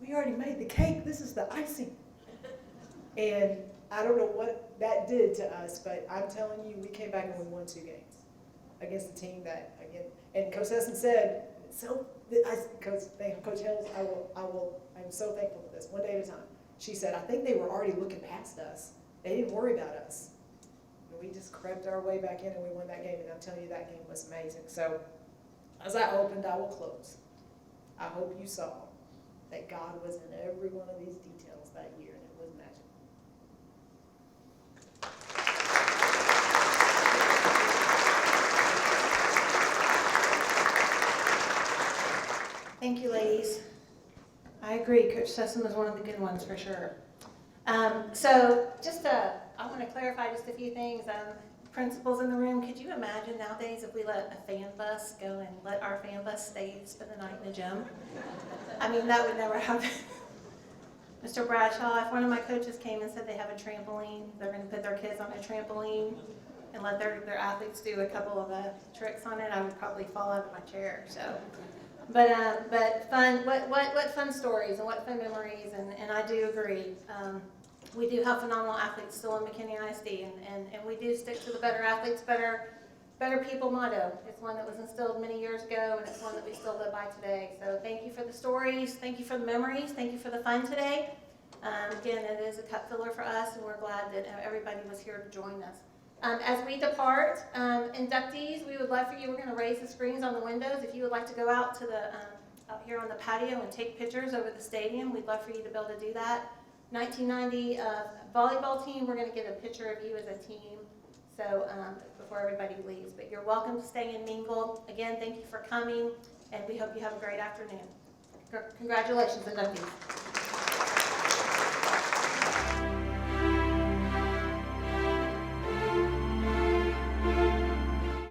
we already made the cake. This is the icing. And I don't know what that did to us, but I'm telling you, we came back and we won 2 games against the team that, again, and Coach Sessom said, it's so Coach Hills, I'm so thankful for this, one day at a time. She said, I think they were already looking past us. They didn't worry about us. And we just crept our way back in and we won that game, and I'm telling you, that game was amazing. So, as I opened, I will close. I hope you saw that God was in every one of these details that year, and it was magic. Thank you, ladies. I agree, Coach Sessom is one of the good ones for sure. So I want to clarify just a few things. Principals in the room, could you imagine nowadays if we let a fan bus go and let our fan bus stay and spend the night in the gym? I mean, that would never happen. Mr. Bradshaw, if one of my coaches came and said they have a trampoline, they're going to put their kids on a trampoline and let their athletes do a couple of tricks on it, I would probably fall out of my chair. So, but fun. What fun stories and what fun memories, and I do agree. We do have phenomenal athletes still in McKinney ISD, and we do stick to the better athletes, better people motto. It's one that was instilled many years ago, and it's one that we still live by today. So thank you for the stories, thank you for the memories, thank you for the fun today. Again, it is a cup filler for us, and we're glad that everybody was here to join us. As we depart, inductees, we would love for you, we're going to raise the screens on the windows. If you would like to go out to out here on the patio and take pictures over the stadium, we'd love for you to be able to do that. 1990 volleyball team, we're going to get a picture of you as a team, so before everybody leaves. But you're welcome to stay and mingle. Again, thank you for coming, and we hope you have a great afternoon. Congratulations, inductees.